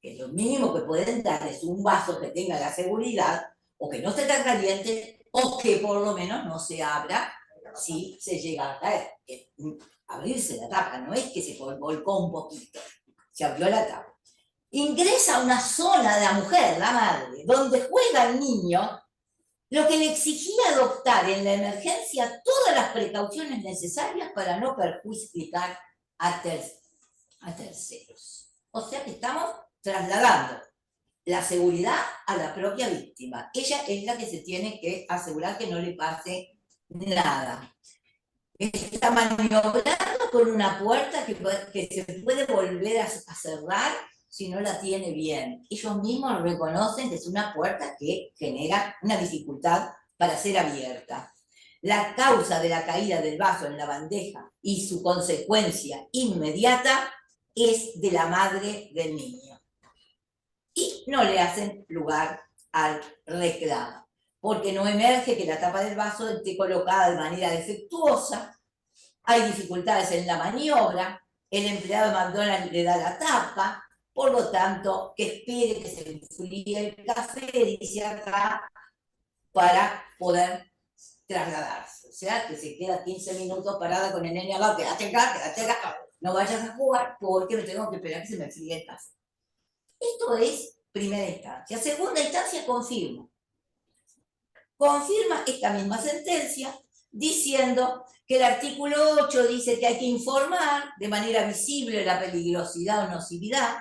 Que lo mínimo que pueden dar es un vaso que tenga la seguridad, o que no esté tan caliente, o que por lo menos no se abra si se llega a caer. Abrirse la tapa, no es que se volcó un poquito, se abrió la tapa. Ingresa a una zona de la mujer, la madre, donde juega el niño, lo que le exigía adoptar en la emergencia todas las precauciones necesarias para no perjudicar a terceros. O sea que estamos trasladando la seguridad a la propia víctima. Ella es la que se tiene que asegurar que no le pase nada. Está maniobrando con una puerta que se puede volver a cerrar si no la tiene bien. Ellos mismos reconocen que es una puerta que genera una dificultad para ser abierta. La causa de la caída del vaso en la bandeja y su consecuencia inmediata es de la madre del niño. Y no le hacen lugar al reclamo, porque no emerge que la tapa del vaso esté colocada de manera defectuosa, hay dificultades en la maniobra, el empleado de McDonald's le da la tapa, por lo tanto, que espere que se enfríe el café, dice acá, para poder trasladarse. O sea, que se queda 15 minutos parada con el nene al lado, quédate acá, no vayas a jugar porque me tengo que esperar que se me enfríe el café. Esto es primera instancia. Segunda instancia, confirma. Confirma esta misma sentencia diciendo que el artículo 8 dice que hay que informar de manera visible de la peligrosidad o nocividad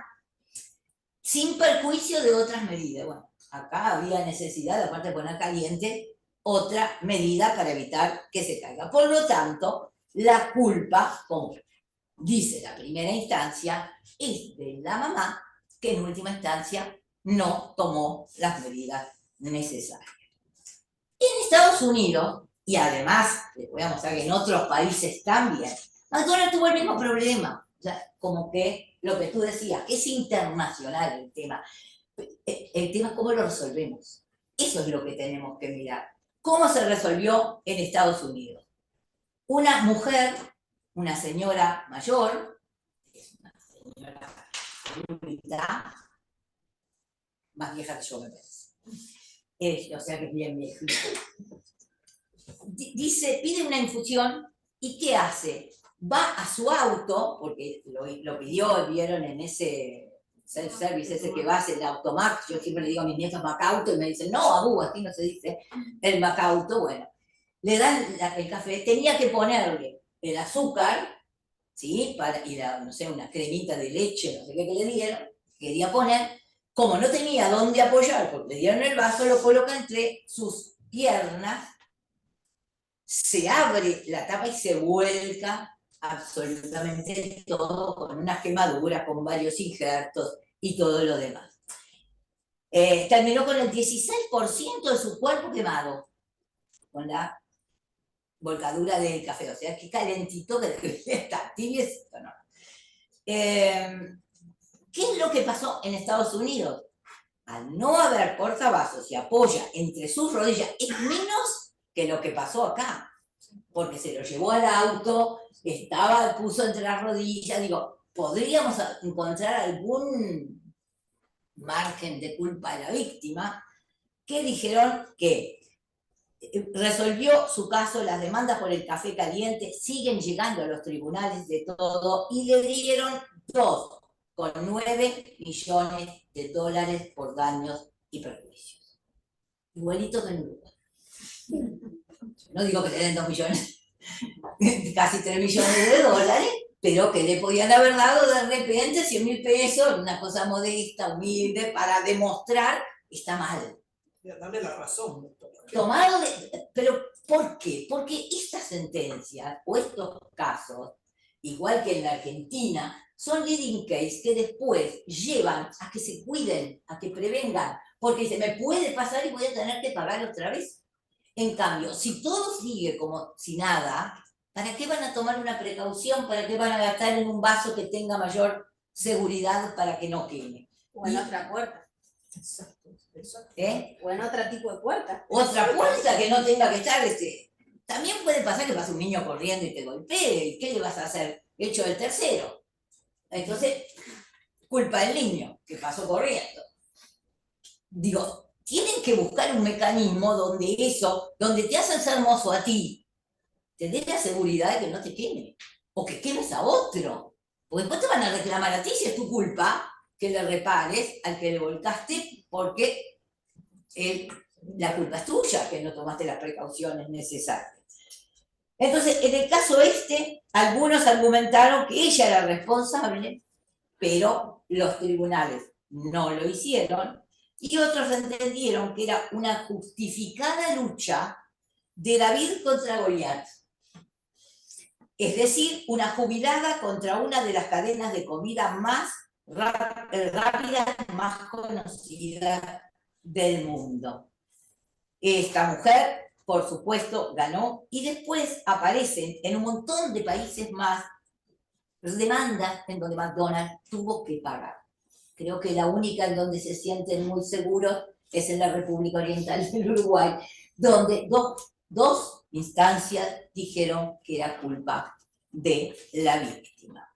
sin perjuicio de otras medidas. Bueno, acá había necesidad, aparte de poner caliente, otra medida para evitar que se caiga. Por lo tanto, la culpa, como dice la primera instancia, es de la mamá, que en última instancia no tomó las medidas necesarias. En Estados Unidos, y además, les voy a mostrar que en otros países también, McDonald's tuvo el mismo problema. O sea, como que lo que tú decías, que es internacional el tema. El tema es cómo lo resolvemos. Eso es lo que tenemos que mirar. ¿Cómo se resolvió en Estados Unidos? Una mujer, una señora mayor, es una señora adulta, más vieja que yo me parece. O sea que es bien viejita. Dice, pide una infusión, ¿y qué hace? Va a su auto, porque lo pidió, vieron en ese self-service, ese que va a hacer el automac. Yo siempre le digo a mis nietos Macauto y me dicen, no, Abu, aquí no se dice el Macauto. Bueno, le dan el café, tenía que ponerle el azúcar, ¿sí? Y no sé, una cremita de leche, no sé qué que le dieron, quería poner. Como no tenía dónde apoyar, porque le dieron el vaso, lo coloca entre sus piernas, se abre la tapa y se vuelca absolutamente todo, con unas quemaduras, con varios injertos y todo lo demás. Terminó con el 16% de su cuerpo quemado, con la volcadura del café. O sea, que calentito que debería estar, tibio es esto, ¿no? ¿Qué es lo que pasó en Estados Unidos? Al no haber portavasos y apoya entre sus rodillas, es menos que lo que pasó acá, porque se lo llevó al auto, puso entre las rodillas. Digo, podríamos encontrar algún margen de culpa de la víctima, que dijeron que resolvió su caso, las demandas por el café caliente siguen llegando a los tribunales de todo, y le dieron 2,9 millones de dólares por daños y perjuicios. Igualito que en Uruguay. No digo que le den 2 millones, casi 3 millones de dólares, pero que le podían haber dado de repente 100.000 pesos, una cosa modesta, humilde, para demostrar que está mal. Darle la razón, doctor. Pero ¿por qué? Porque estas sentencias o estos casos, igual que en la Argentina, son leading case que después llevan a que se cuiden, a que prevengan, porque se me puede pasar y voy a tener que pagar otra vez. En cambio, si todo sigue como si nada, ¿para qué van a tomar una precaución? ¿Para qué van a gastar en un vaso que tenga mayor seguridad para que no queme? O en otra puerta. Exacto. O en otro tipo de puerta. Otra puerta que no tenga que estar también puede pasar que pase un niño corriendo y te golpee, ¿y qué le vas a hacer? Hecho el tercero. Entonces, culpa del niño que pasó corriendo. Digo, tienen que buscar un mecanismo donde eso, donde te hacen ser hermoso a ti, te dé la seguridad de que no te queme, o que quemes a otro. Porque después te van a reclamar a ti si es tu culpa que le repares al que le volcaste, porque la culpa es tuya, que no tomaste las precauciones necesarias. Entonces, en el caso algunos argumentaron que ella era responsable, pero los tribunales no lo hicieron, y otros entendieron que era una justificada lucha de David contra Goliat. Es decir, una jubilada contra una de las cadenas de comida más rápidas, más conocidas del mundo. Esta mujer, por supuesto, ganó, y después aparecen en un montón de países más demandas en donde McDonald's tuvo que pagar. Creo que la única en donde se sienten muy seguros es en la República Oriental del Uruguay, donde dos instancias dijeron que era culpa de la víctima.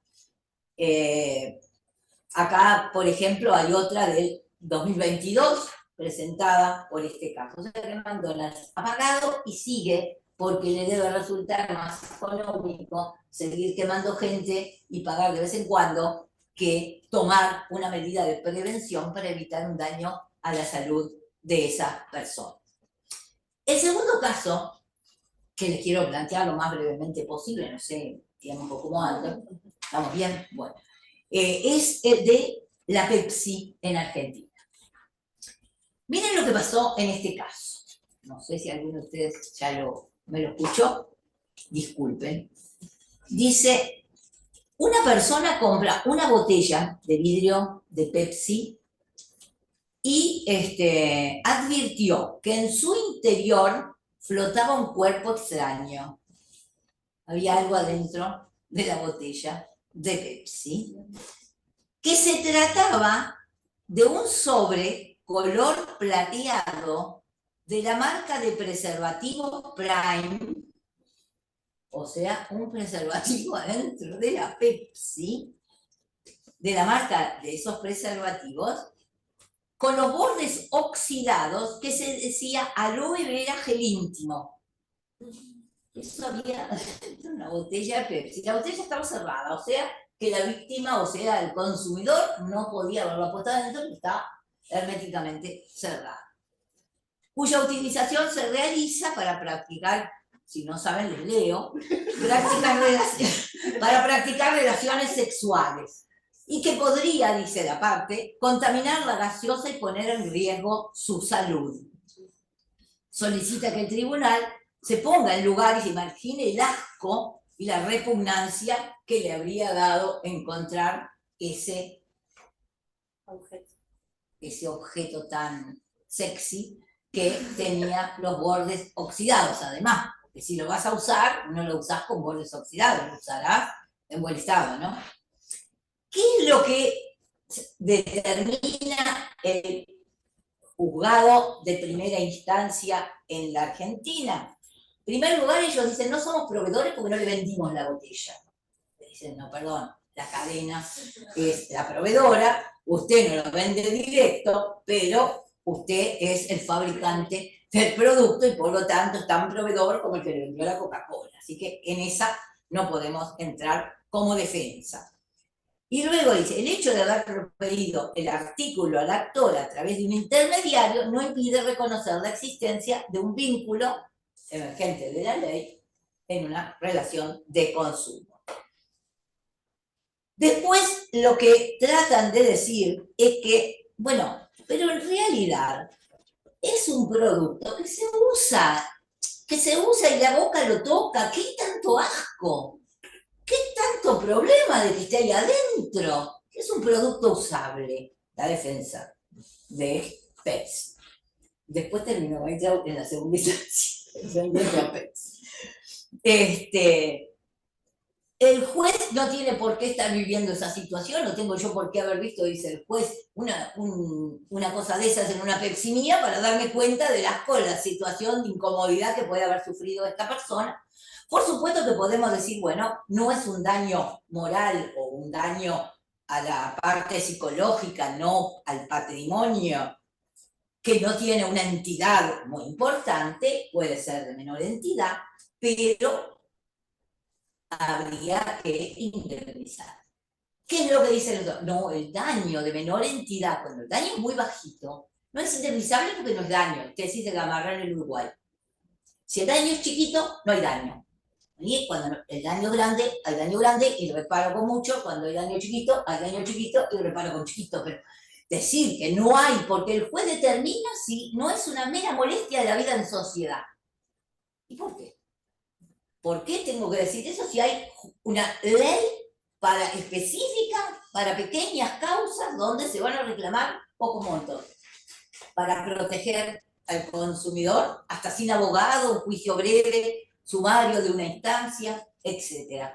Acá, por ejemplo, hay otra del 2022 presentada por este caso. O sea que McDonald's ha pagado y sigue porque le debe resultar más económico seguir quemando gente y pagar de vez en cuando que tomar una medida de prevención para evitar un daño a la salud de esa persona. El segundo caso, que les quiero plantear lo más brevemente posible, no sé, digamos, cómo ando, ¿estamos bien? Bueno, es el de la Pepsi en Argentina. Miren lo que pasó en este caso. No sé si alguno de ustedes ya me lo escuchó, disculpen. Dice, una persona compra una botella de vidrio de Pepsi y advirtió que en su interior flotaba un cuerpo extraño. Había algo adentro de la botella de Pepsi, que se trataba de un sobre color plateado de la marca de preservativos Prime, o sea, un preservativo adentro de la Pepsi, de la marca de esos preservativos, con los bordes oxidados que se decía aloe vera gel íntimo. Eso había en una botella de Pepsi. La botella estaba cerrada, o sea, que la víctima, o sea, el consumidor, no podía haberlo puesto adentro porque está herméticamente cerrada. Cuya utilización se realiza para practicar, si no saben, les leo, para practicar relaciones sexuales. Y que podría, dice la parte, contaminar la gaseosa y poner en riesgo su salud. Solicita que el tribunal se ponga en lugar y se imagine el asco y la repugnancia que le habría dado encontrar ese objeto tan sexy que tenía los bordes oxidados, además, porque si lo vas a usar, no lo usás con bordes oxidados, lo usarás en buen estado, ¿no? ¿Qué es lo que determina el juzgado de primera instancia en la Argentina? En primer lugar, ellos dicen, no somos proveedores porque no le vendimos la botella. Dicen, no, perdón, la cadena es la proveedora, usted no lo vende directo, pero usted es el fabricante del producto y por lo tanto es tan proveedor como el que le vendió la Coca-Cola. Así que en esa no podemos entrar como defensa. Y luego dice, el hecho de haber pedido el artículo al actor a través de un intermediario no impide reconocer la existencia de un vínculo emergente de la ley en una relación de consumo. Después lo que tratan de decir es que, bueno, pero en realidad es un producto que se usa y la boca lo toca. ¿Qué tanto asco? ¿Qué tanto problema de que esté ahí adentro? Es un producto usable, la defensa de Pepsi. Después terminó en la segunda instancia, defendiendo a Pepsi. El juez no tiene por qué estar viviendo esa situación, no tengo yo por qué haber visto, dice el juez, una cosa de esas en una pepsimía para darme cuenta de la situación de incomodidad que puede haber sufrido esta persona. Por supuesto que podemos decir, bueno, no es un daño moral o un daño a la parte psicológica, no al patrimonio, que no tiene una entidad muy importante, puede ser de menor entidad, pero habría que indemnizar. ¿Qué es lo que dice el doctor? No, el daño de menor entidad, cuando el daño es muy bajito, no es indemnizable porque no es daño, que decís de Gamarra en el Uruguay. Si el daño es chiquito, no hay daño. Y cuando el daño es grande, hay daño grande y reparo con mucho. Cuando hay daño chiquito, hay daño chiquito y reparo con chiquito. Pero decir que no hay, porque el juez determina si no es una mera molestia de la vida en sociedad. ¿Y por qué? ¿Por qué tengo que decir eso si hay una ley específica para pequeñas causas donde se van a reclamar pocos montos? Para proteger al consumidor, hasta sin abogado, un juicio breve, sumario de una instancia, etc.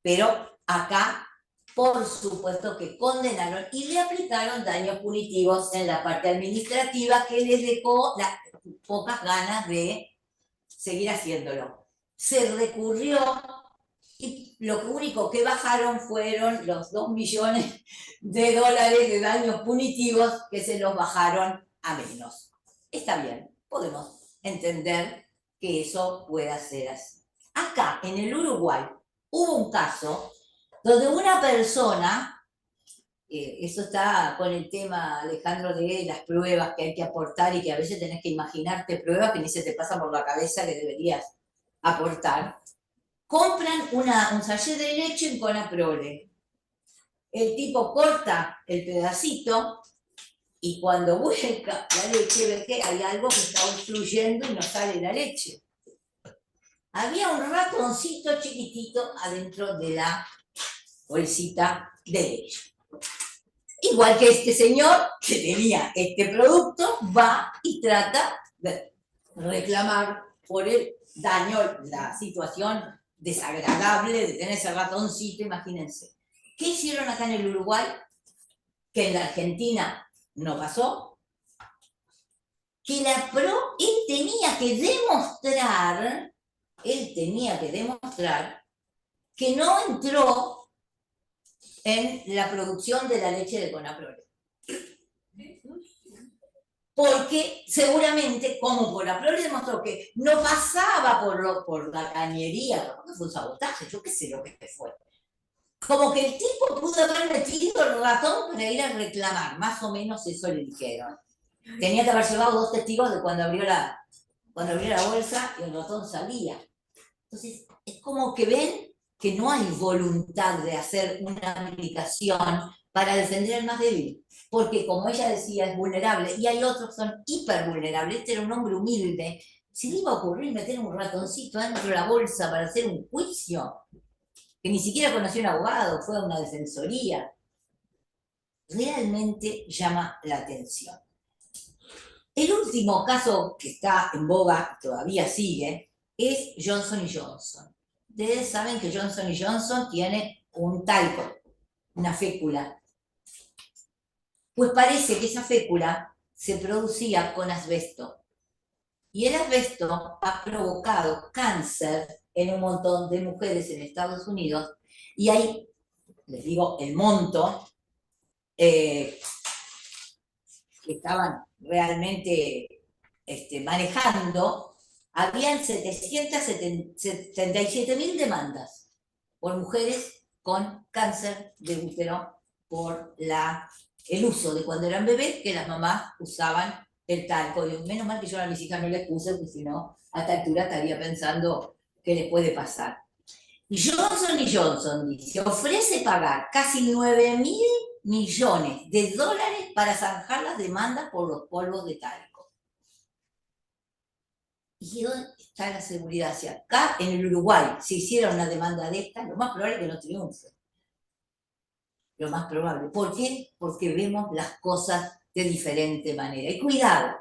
Pero acá, por supuesto que condenaron y le aplicaron daños punitivos en la parte administrativa que les dejó pocas ganas de seguir haciéndolo. Se recurrió y lo único que bajaron fueron los 2 millones de dólares de daños punitivos que se los bajaron a menos. Está bien, podemos entender que eso pueda ser así. Acá, en el Uruguay, hubo un caso donde una persona, eso está con el tema, Alejandro, de las pruebas que hay que aportar y que a veces tenés que imaginarte pruebas que ni se te pasan por la cabeza que deberías aportar. Compran un sachet de leche en Conaprole. El tipo corta el pedacito y cuando vuelca la leche ve que hay algo que está obstruyendo y no sale la leche. Había un ratoncito chiquitito adentro de la bolsita de leche. Igual que este señor que tenía este producto, va y trata de reclamar por el daño, la situación desagradable de tener ese ratoncito, imagínense. ¿Qué hicieron acá en el Uruguay? Que en la Argentina no pasó. Que él tenía que demostrar que no entró en la producción de la leche de Conaprole. Porque seguramente, como Conaprole demostró que no pasaba por la cañería, porque fue un sabotaje, yo qué sé lo que fue. Como que el tipo pudo haber metido el ratón para ir a reclamar, más o menos eso le dijeron. Tenía que haber llevado 2 testigos de cuando abrió la bolsa y el ratón salía. Entonces, es como que ven que no hay voluntad de hacer una aplicación para defender al más débil. Porque, como ella decía, es vulnerable, y hay otros que son hipervulnerables. Este era un hombre humilde. ¿Se le iba a ocurrir meter un ratoncito dentro de la bolsa para hacer un juicio? Que ni siquiera conoció un abogado, fue a una defensoría. Realmente llama la atención. El último caso que está en boga, todavía sigue, es Johnson & Johnson. Ustedes saben que Johnson & Johnson tiene un talco, una fécula. Pues parece que esa fécula se producía con asbesto. Y el asbesto ha provocado cáncer en un montón de mujeres en Estados Unidos. Y ahí, les digo, el monto que estaban realmente manejando, habían 777.000 demandas por mujeres con cáncer de útero por el uso de cuando eran bebés, que las mamás usaban el talco. Y menos mal que yo a mis hijas no les puse, porque si no, a esta altura estaría pensando qué les puede pasar. Y Johnson & Johnson dice, ofrece pagar casi 9.000 millones de dólares para zanjar las demandas por los polvos de talco. ¿Y dónde está la seguridad? Si acá en el Uruguay se hiciera una demanda de esta, lo más probable es que no triunfe. Lo más probable. ¿Por qué? Porque vemos las cosas de diferente manera. Y cuidado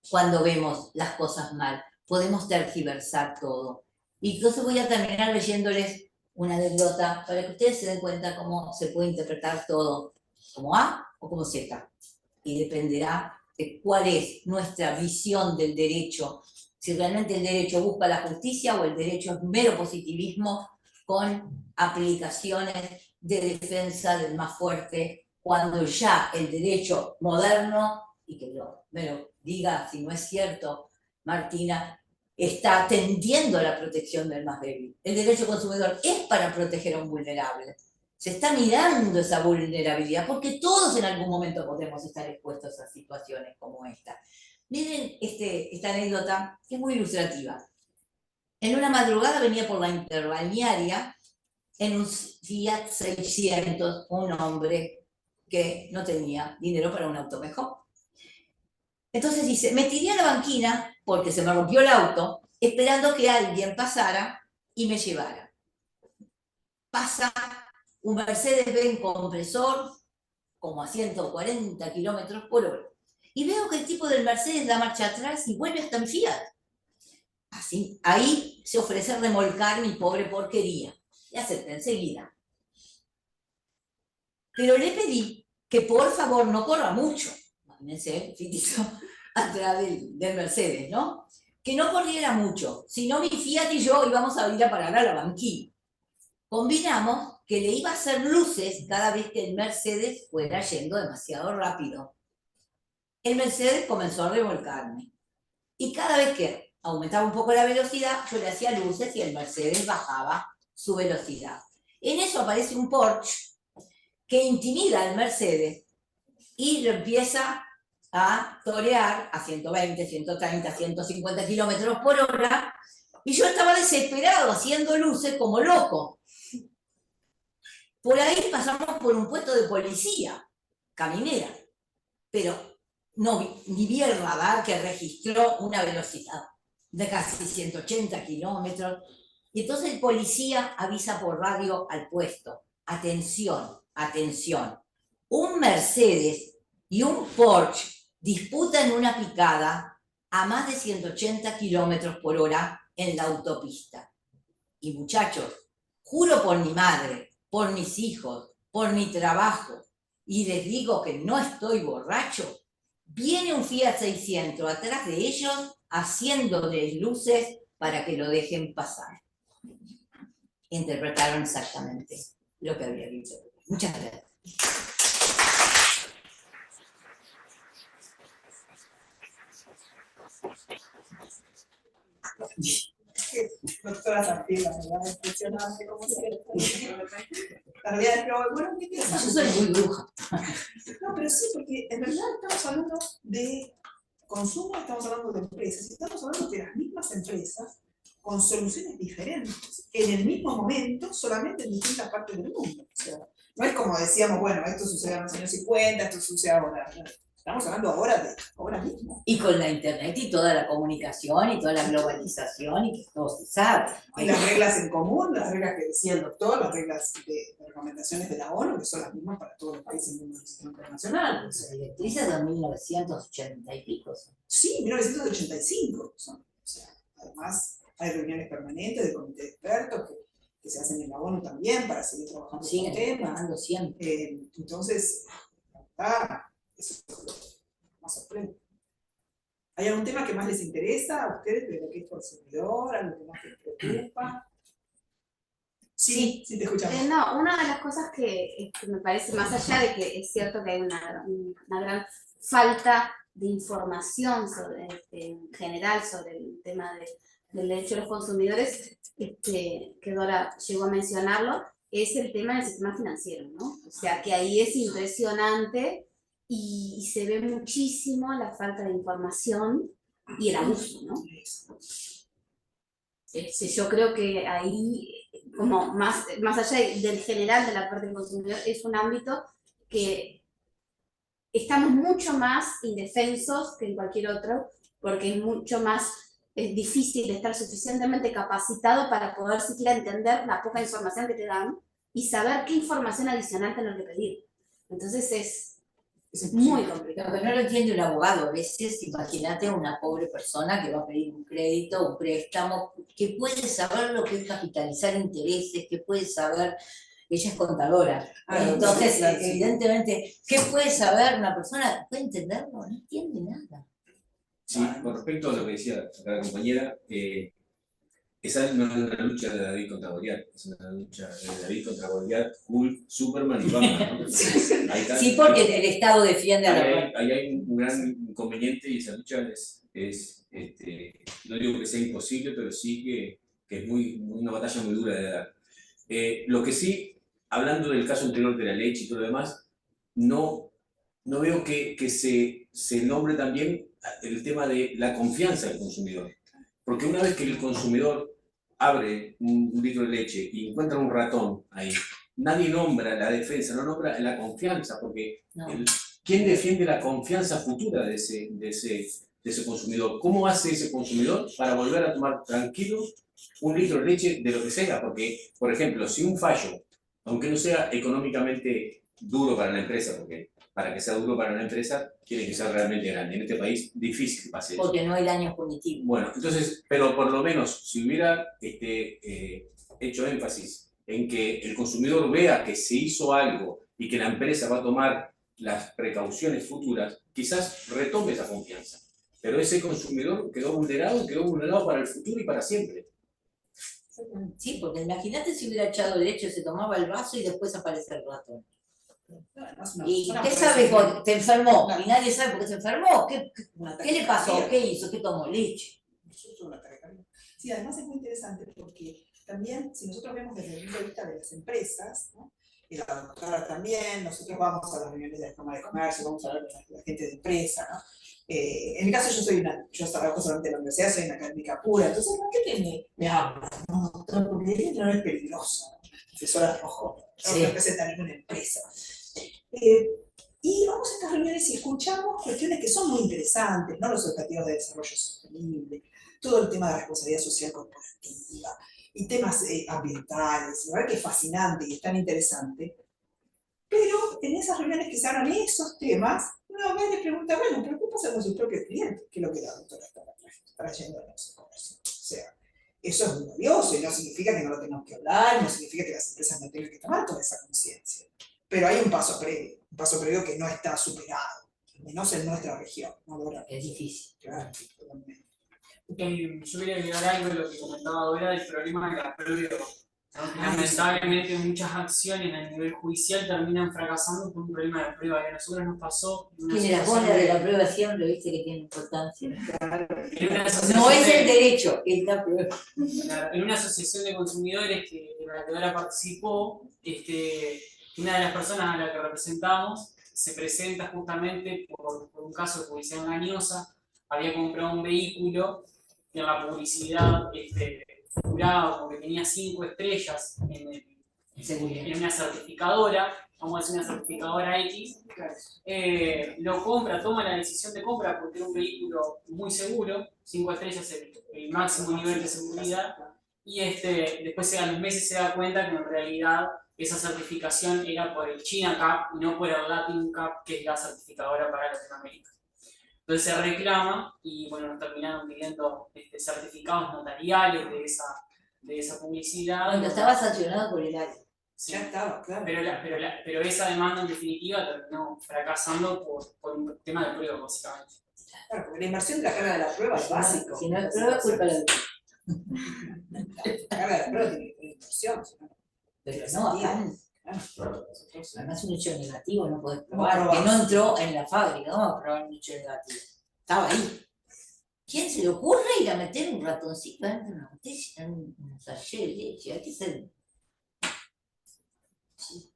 cuando vemos las cosas mal. Podemos tergiversar todo. Y entonces voy a terminar leyéndoles una anécdota para que ustedes se den cuenta cómo se puede interpretar todo, como A o como Z. Y dependerá de cuál es nuestra visión del derecho, si realmente el derecho busca la justicia o el derecho es mero positivismo con aplicaciones de defensa del más fuerte, cuando ya el derecho moderno, y que me lo diga si no es cierto, Martina, está atendiendo a la protección del más débil. El derecho consumidor es para proteger a un vulnerable. Se está mirando esa vulnerabilidad, porque todos en algún momento podemos estar expuestos a situaciones como esta. Miren esta anécdota, que es muy ilustrativa. En una madrugada venía por la interbalnearia en un Fiat 600 un hombre que no tenía dinero para un auto mejor. Entonces dice, me tiré a la banquina porque se me rompió el auto, esperando que alguien pasara y me llevara. Pasa un Mercedes-Benz compresor como a 140 kilómetros por hora. Y veo que el tipo del Mercedes da marcha atrás y vuelve hasta mi Fiat. Así, ahí se ofrece a remolcar mi pobre porquería. Y acepté enseguida. Pero le pedí que por favor no corra mucho. Imagínense, fitito, atrás del Mercedes, ¿no? Que no corriera mucho, si no mi Fiat y yo íbamos a ir a parar a la banquina. Combinamos que le iba a hacer luces cada vez que el Mercedes fuera yendo demasiado rápido. El Mercedes comenzó a remolcarme. Y cada vez que aumentaba un poco la velocidad, yo le hacía luces y el Mercedes bajaba su velocidad. En eso aparece un Porsche que intimida al Mercedes y lo empieza a torear a 120, 130, 150 kilómetros por hora, y yo estaba desesperado haciendo luces como loco. Por ahí pasamos por un puesto de policía, caminera, pero no, ni vi el radar que registró una velocidad de casi 180 kilómetros, y entonces el policía avisa por radio al puesto, atención, atención, un Mercedes y un Porsche disputan una picada a más de 180 kilómetros por hora en la autopista. Y muchachos, juro por mi madre, por mis hijos, por mi trabajo, y les digo que no estoy borracho, viene un Fiat 600 atrás de ellos haciéndoles luces para que lo dejen pasar. Interpretaron exactamente lo que había dicho. Muchas gracias. Doctora Santilla, ¿verdad? Impresionante como siempre. La realidad es que, bueno, ¿qué piensas? Yo soy muy bruja. No, pero sí, porque en realidad estamos hablando de consumo, estamos hablando de empresas, y estamos hablando de las mismas empresas con soluciones diferentes, en el mismo momento, solamente en distintas partes del mundo. O sea, no es como decíamos, bueno, esto sucede en los años 50, esto sucede ahora. Estamos hablando ahora mismo. Y con la internet y toda la comunicación y toda la globalización y que todo se sabe. Y las reglas en común, las reglas que decía el doctor, las reglas de recomendaciones de la ONU, que son las mismas para todos los países del sistema internacional. O sea, Directrices de 1980 y pico. sí, 1985 son. O sea, además hay reuniones permanentes de comité de expertos que se hacen en la ONU también para seguir trabajando en Siguen el tema. trabajando siempre. Entonces, eso es lo que más sorprende. ¿Hay algún tema que más les interesa a ustedes de lo que es consumidor, algo que más les preocupa? Sí, te escuchamos. No, una de las cosas que me parece, más allá de que es cierto que hay una gran falta de información en general sobre el tema del derecho de los consumidores, que Dora llegó a mencionarlo, es el tema del sistema financiero, ¿no? O sea, que ahí es impresionante y se ve muchísimo la falta de información y el abuso, ¿no? Yo creo que ahí, como más allá del general de la parte del consumidor, es un ámbito que estamos mucho más indefensos que en cualquier otro, porque es mucho más difícil estar suficientemente capacitado para poder siquiera entender la poca información que te dan y saber qué información adicional tener que pedir. Entonces es Es Muy Lo complicado. que no lo entiende un abogado a veces, imagínate una pobre persona que va a pedir un crédito, un préstamo, que puede saber lo que es capitalizar intereses, que puede saber, ella es contadora, entonces sí. evidentemente, ¿qué puede saber una persona? ¿Puede entenderlo? No entiende nada. Sí, con respecto a lo que decía acá la compañera, esa no es una lucha de David contra Goliat, es una lucha de David contra Goliat, Hulk, Superman y Batman, ¿no? Ahí está. Sí, porque el Estado defiende a la Ahí hay un gran inconveniente y esa lucha no digo que sea imposible, pero sí que es una batalla muy dura de dar. Lo que sí, hablando del caso anterior de la leche y todo lo demás, no veo que se nombre también el tema de la confianza del consumidor. Porque una vez que el consumidor abre un litro de leche y encuentra un ratón ahí, nadie nombra la defensa, no nombra la confianza, porque no. ¿quién defiende la confianza futura de ese consumidor? ¿Cómo hace ese consumidor para volver a tomar tranquilo un litro de leche de lo que sea? Porque, por ejemplo, si un fallo, aunque no sea económicamente duro para la empresa, porque para que sea duro para una empresa tiene que ser realmente grande. En este país, difícil que pase eso. Porque no hay daño punitivo. Bueno, entonces, pero por lo menos, si hubiera hecho énfasis en que el consumidor vea que se hizo algo y que la empresa va a tomar las precauciones futuras, quizás retome esa confianza. Pero ese consumidor quedó vulnerado para el futuro y para siempre. Sí, porque imagínate si hubiera echado leche, se tomaba el vaso y después aparece el ratón. ¿Y qué sabes vos? ¿Te enfermó? Y nadie sabe por qué se enfermó. ¿Qué le pasó? ¿Qué hizo? ¿Qué tomó? Leche. Sí, además es muy interesante porque también, si nosotros vemos desde el punto de vista de las empresas, ¿no? Y la doctora también, nosotros vamos a las reuniones de la Cámara de Comercio, vamos a hablar con la gente de empresa, ¿no? En mi caso yo trabajo solamente en la universidad, soy una académica pura, entonces ¿por qué me hablas? No, doctor, porque el no es peligrosa, profesora Rojo, no representa ninguna empresa. Y vamos a estas reuniones y escuchamos cuestiones que son muy interesantes, ¿no? Los objetivos de desarrollo sostenible, todo el tema de responsabilidad social corporativa, y temas ambientales, la verdad que es fascinante y es tan interesante. Pero en esas reuniones que se hablan esos temas, una vez le pregunta, bueno, pero ¿qué pasa con sus propios clientes? Que es lo que la doctora está trayendo a los comercios. O sea, eso es muy valioso y no significa que no lo tengamos que hablar, no significa que las empresas no tengan que tomar toda esa conciencia. Pero hay un paso previo que no está superado, al menos en nuestra región. ¿No? Es difícil. Claro, totalmente. Yo quería agregar algo de lo que comentaba ahora del problema de la prueba. Lamentablemente muchas acciones a nivel judicial terminan fracasando por un problema de prueba que a nosotros nos pasó. Tiene la bola de la prueba siempre, viste que tiene importancia. No es el derecho, es la prueba. En una asociación de consumidores que la doctora participó, una de las personas a la que representamos se presenta justamente por un caso de publicidad engañosa. Había comprado un vehículo que en la publicidad figuraba porque tenía 5 estrellas en una certificadora, vamos a decir una certificadora X, lo compra, toma la decisión de compra porque era un vehículo muy seguro, 5 estrellas el máximo nivel de seguridad, y después a los meses se da cuenta que en realidad esa certificación era por el China Cup y no por el Latin Cup, que es la certificadora para Latinoamérica. Entonces se reclama y bueno, nos terminaron pidiendo certificados notariales de esa publicidad. Cuando estaba sancionado por el área. Sí. Ya estaba, claro. Pero esa demanda en definitiva terminó fracasando por un tema de prueba, básicamente. Claro, porque la inversión de la carga de la prueba es básico. Si no es prueba, culpa de la La carga de la prueba tiene inversión. Pero no, acá además un hecho negativo no podés probar, No que no entró en la fábrica, no vamos a probar un hecho negativo. Estaba ahí. ¿Quién se le ocurre ir a meter un ratoncito dentro de una botella, en un sachet de leche? Hay que ser.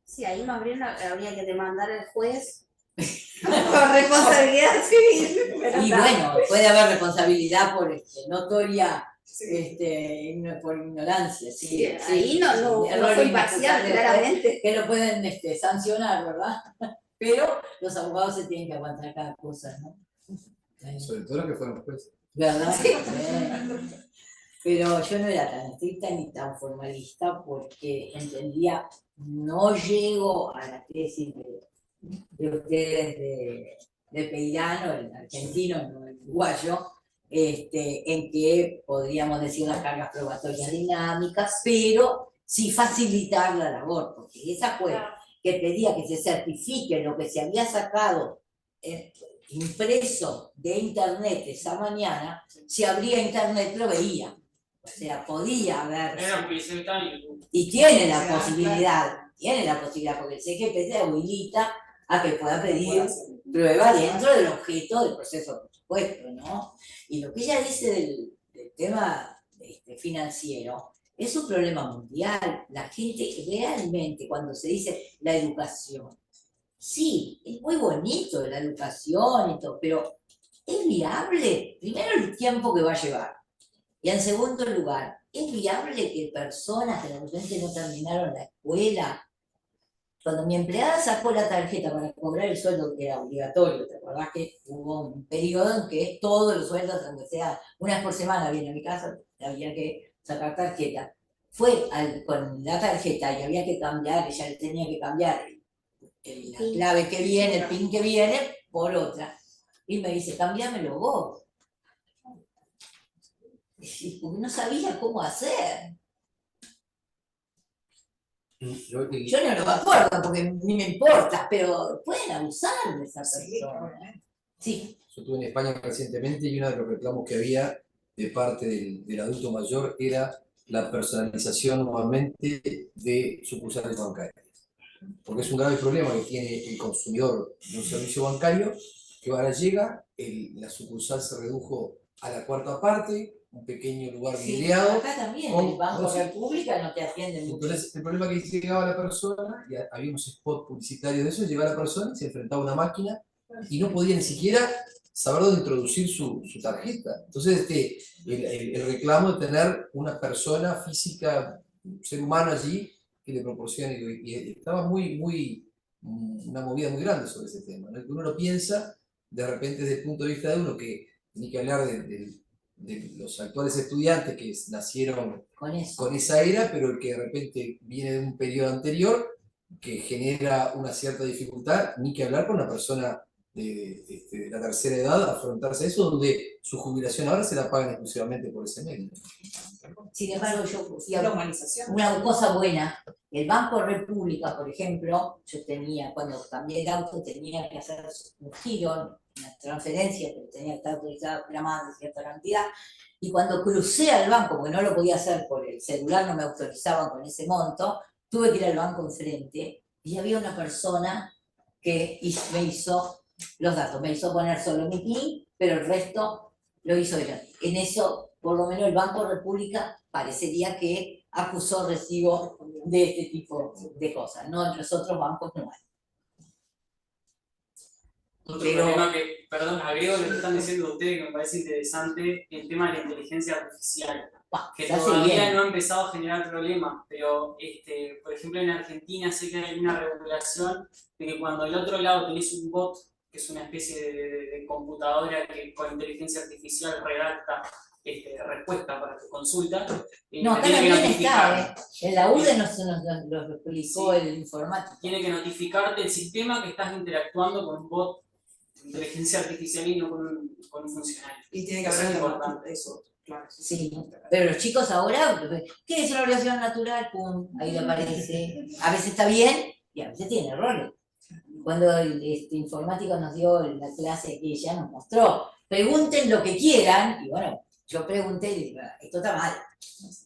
Sí, ahí no habría que demandar al juez por responsabilidad civil. Y bueno, puede haber responsabilidad por notoria. Por ignorancia, sí. Ahí no fue imparcial, claramente. Que lo pueden sancionar, ¿verdad? Pero los abogados se tienen que aguantar cada cosa, ¿no? Sobre todo los que fueron jueces. ¿Verdad? Sí. Pero yo no era tan estricta ni tan formalista porque entendía, no llego a la tesis de ustedes de Peirano, el argentino, no el uruguayo, en que podríamos decir las cargas probatorias dinámicas, pero sí facilitar la labor, porque esa fue que pedía que se certifique lo que se había sacado impreso de internet esa mañana, si abría internet lo veía. O sea, podía haber. Y tiene la posibilidad, porque el CGP habilita a que pueda pedir prueba dentro del objeto del proceso, por supuesto, ¿no? Y lo que ella dice del tema financiero es un problema mundial. La gente realmente, cuando se dice la educación, sí, es muy bonito la educación y todo, pero ¿es viable? Primero, el tiempo que va a llevar. Y en segundo lugar, ¿es viable que personas que de repente no terminaron la escuela? Cuando mi empleada sacó la tarjeta para cobrar el sueldo, que era obligatorio, ¿te acordás que hubo un periodo en que todos los sueldos, aunque sea una vez por semana, viene a mi casa, había que sacar tarjeta? Fue con la tarjeta y había que cambiar, ella le tenía que cambiar la clave que viene, el PIN que viene, por otra. Y me dice, cambiámelo vos. Porque no sabía cómo hacer. Yo no lo acuerdo porque ni me importa, pero pueden abusar de esa persona. Sí. Yo estuve en España recientemente y uno de los reclamos que había de parte del adulto mayor era la personalización nuevamente de sucursales bancarias. Porque es un grave problema que tiene el consumidor de un servicio bancario, que ahora llega, la sucursal se redujo a la cuarta parte, un pequeño lugar vidriado. Acá también, el Banco República no te atiende mucho. Entonces, el problema es que llegaba la persona, y había unos spots publicitarios de eso, llegaba la persona y se enfrentaba a una máquina y no podía ni siquiera saber dónde introducir su tarjeta. Entonces, el reclamo de tener una persona física, un ser humano allí, que le proporcione, y estaba una movida muy grande sobre ese tema, ¿no? Uno lo piensa, de repente desde el punto de vista de uno, que ni que hablar de los actuales estudiantes que nacieron con esa era, pero que de repente viene de un periodo anterior, que genera una cierta dificultad, ni que hablar con una persona de la tercera edad, afrontarse a eso, donde su jubilación ahora se la pagan exclusivamente por ese medio. Sin embargo, yo una cosa buena, el Banco República, por ejemplo, yo tenía, cuando cambié de auto, tenía que hacer un giro, una transferencia, pero tenía que estar autorizada por más de cierta cantidad, y cuando crucé al banco, porque no lo podía hacer por el celular, no me autorizaban con ese monto, tuve que ir al banco enfrente, y había una persona que me hizo los datos, me hizo poner solo mi PIN, pero el resto lo hizo ella. En eso, por lo menos el Banco República parecería que acusó recibo de este tipo de cosas, no en los otros bancos no hay. Otro problema que, perdón, agrego lo que están diciendo ustedes, que me parece interesante, el tema de la inteligencia artificial, que todavía no ha empezado a generar problemas, pero por ejemplo en Argentina sé que hay una regulación de que cuando del otro lado tenés un bot, que es una especie de computadora que con inteligencia artificial redacta respuesta para tu consulta, no, acá tiene que notificar. En la UDE nos lo explicó el informático. Tiene que notificarte el sistema que estás interactuando con un bot de inteligencia artificial y no con un funcionario. Y tiene que haber importante eso. Claro, sí, pero los chicos ahora, ¿qué es una variación natural? Pum, ahí le aparece. A veces está bien y a veces tiene errores. Cuando el informático nos dio la clase que ella nos mostró, pregunten lo que quieran, y bueno, yo pregunté y digo, esto está mal.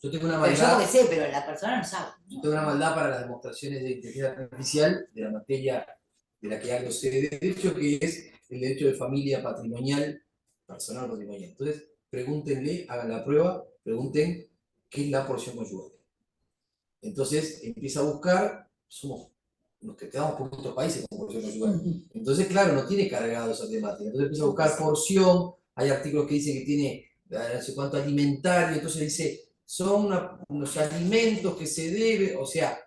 Yo tengo una maldad. Pero yo lo que sé, pero la persona no sabe. Yo tengo una maldad para las demostraciones de inteligencia artificial de la materia de la que algo sé de derecho, que es el derecho de familia patrimonial, personal patrimonial. Entonces, pregúntenle, hagan la prueba, pregunten qué es la porción conyugal. Entonces, empieza a buscar, nos quedamos por otros países con porción conyugal. Entonces, claro, no tiene cargado esa temática. Entonces empieza a buscar porción, hay artículos que dicen que tiene no sé cuánto alimentario, entonces dice, son unos alimentos que se deben, o sea,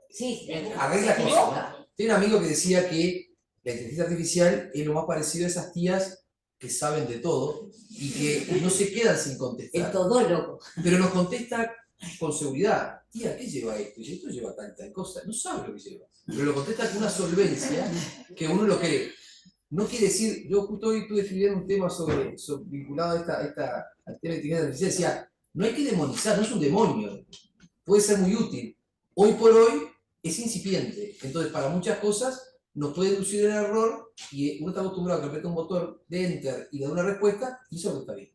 sí, arregla cosas. Tengo un amigo que decía que la inteligencia artificial es lo más parecido a esas tías que saben de todo y que no se quedan sin contestar. Es todo loco. Pero nos contesta con seguridad, tía, ¿qué lleva esto? Y esto lleva tal cosa, no sabe lo que lleva, pero lo contesta con una solvencia que uno lo cree. No quiere decir, yo justo hoy estuve escribiendo un tema vinculado al tema de inteligencia artificial, decía, no hay que demonizar, no es un demonio, puede ser muy útil. Hoy por hoy es incipiente, entonces para muchas cosas nos puede inducir el error y uno está acostumbrado a que aprieta un botón de enter y da una respuesta y eso no está bien.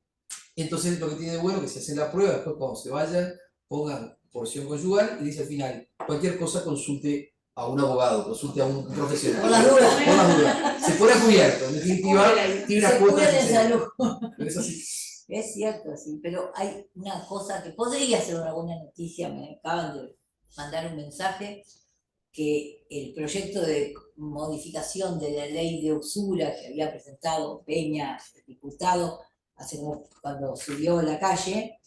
Entonces lo que tiene de bueno es que se hace la prueba, después cuando se vayan, pongan porción conyugal y dice al final, cualquier cosa consulte a un abogado, consulte a un profesional. Por las dudas. Por las dudas. Se pone a cubierto, en definitiva, tiene una Se cuota cuida de salud. Pero es así. Es cierto, sí, pero hay una cosa que podría ser una buena noticia, me acaban de mandar un mensaje, que el proyecto de modificación de la ley de usura que había presentado Peña, el diputado, hace como cuando subió a la calle,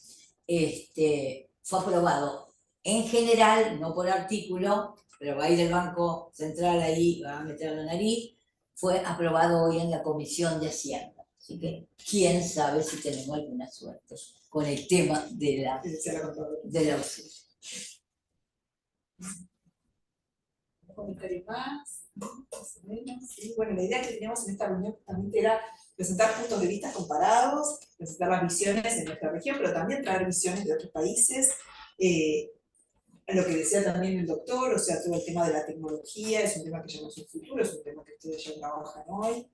fue aprobado en general, no por artículo, pero va a ir el Banco Central ahí, va a meter la nariz, fue aprobado hoy en la Comisión de Hacienda. Así que quién sabe si tenemos alguna suerte con el tema de la usura. ¿Comentarios más? Más o menos, sí. Bueno, la idea que teníamos en esta reunión justamente era presentar puntos de vista comparados, presentar las visiones de nuestra región, pero también traer visiones de otros países. Lo que decía también el doctor, o sea, todo el tema de la tecnología, es un tema que ya no es un futuro, es un tema que ustedes ya trabajan hoy,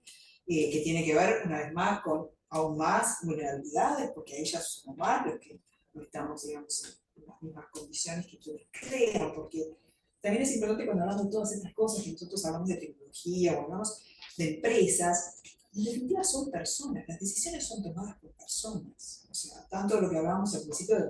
que tiene que ver, una vez más, con aún más vulnerabilidades, porque ahí ya somos más los que no estamos, digamos, en las mismas condiciones que quienes crean, porque también es importante cuando hablamos de todas estas cosas, que nosotros hablamos de tecnología o hablamos de empresas, en definitiva son personas, las decisiones son tomadas por personas. O sea, tanto lo que hablábamos al principio de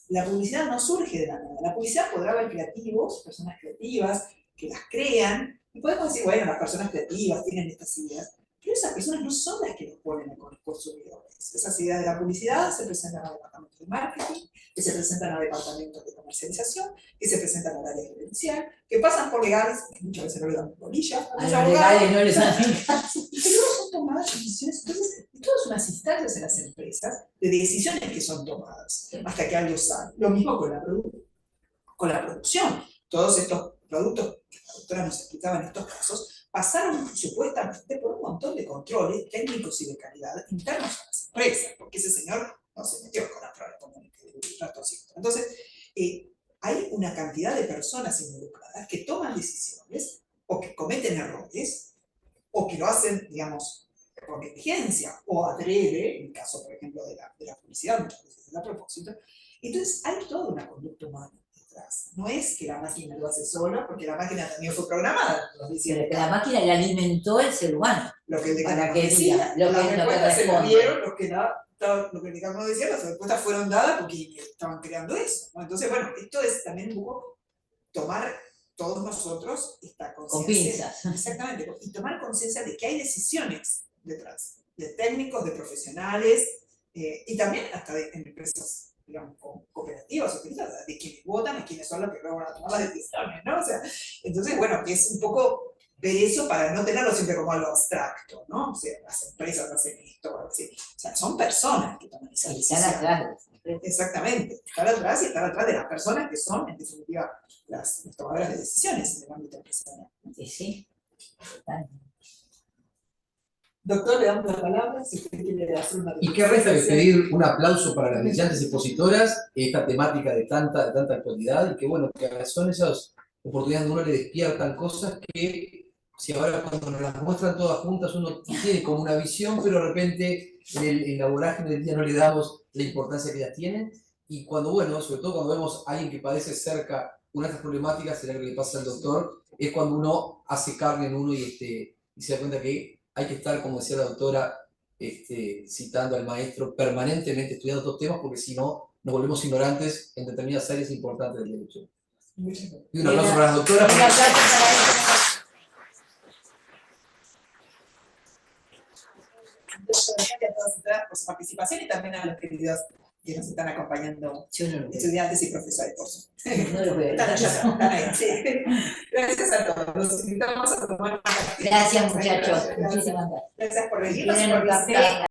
la publicidad no surge de la nada. La publicidad podrá haber creativos, personas creativas, que las crean, y podemos decir, bueno, las personas creativas tienen estas ideas, pero esas personas no son las que los ponen a los consumidores. Esas ideas de la publicidad se presentan a departamentos de marketing, que se presentan a departamentos de comercialización, que se presentan al área gerencial, que pasan por legales, que muchas veces no le dan bolilla, a los legales no les hacen y que luego son tomadas decisiones. Entonces, todas unas instancias en las empresas de decisiones que son tomadas, hasta que algo sale. Lo mismo con la producción. Todos estos productos que la doctora nos explicaba en estos casos, pasaron supuestamente por un montón de controles técnicos y de calidad internos a las empresas, porque ese señor no se metió con la prueba común de ratoncito. Entonces, hay una cantidad de personas involucradas que toman decisiones o que cometen errores o que lo hacen, digamos, por negligencia o adrede, en el caso, por ejemplo, de la publicidad, muchas veces es a propósito. Entonces, hay toda una conducta humana detrás. No es que la máquina lo hace sola, porque la máquina también fue programada. Pero que la máquina le alimentó el ser humano. Lo que el decano para que decía, diga lo las que respuestas se las responde. dieron lo que el decano decía, las respuestas fueron dadas porque estaban creando eso, ¿no? Entonces, bueno, esto es también un poco tomar todos nosotros esta conciencia. Con pinzas. Exactamente, y tomar conciencia de que hay decisiones detrás, de técnicos, de profesionales, y también hasta de empresas, digamos, cooperativas o de quienes votan y quienes son los que luego van a tomar las decisiones, ¿no? O sea, entonces, bueno, que es un poco ver eso para no tenerlo siempre como algo abstracto, ¿no? O sea, las empresas hacen esto, o así. O sea, son personas que toman esa decisión. Están atrás. Exactamente, estar atrás y estar atrás de las personas que son, en definitiva, las tomadoras de decisiones en el ámbito empresarial. Sí. Doctor, le damos la palabra si usted quiere hacer una... Y qué resta que pedir un aplauso para las brillantes expositoras, esta temática de tanta actualidad, y que bueno, que son esas oportunidades donde uno le despiertan cosas que, si ahora cuando nos las muestran todas juntas, uno tiene como una visión, pero de repente en la vorágine del día no le damos la importancia que ellas tienen, y cuando, bueno, sobre todo cuando vemos a alguien que padece cerca una de estas problemáticas, será lo que le pasa al doctor, es cuando uno hace carne en uno y se da cuenta que hay que estar, como decía la doctora, citando al maestro, permanentemente estudiando estos temas, porque si no, nos volvemos ignorantes en determinadas áreas importantes del derecho. Y un aplauso para las doctoras. Muchas gracias a todos ustedes por su participación y también a los queridos que nos están acompañando, Yo no lo veo. estudiantes y profesores, por supuesto. No lo veo. Están ahí, sí. Gracias a todos. Los invitamos a tomar una... Gracias, muchachos. Muchísimas gracias. Gracias por venir. Tienen un café.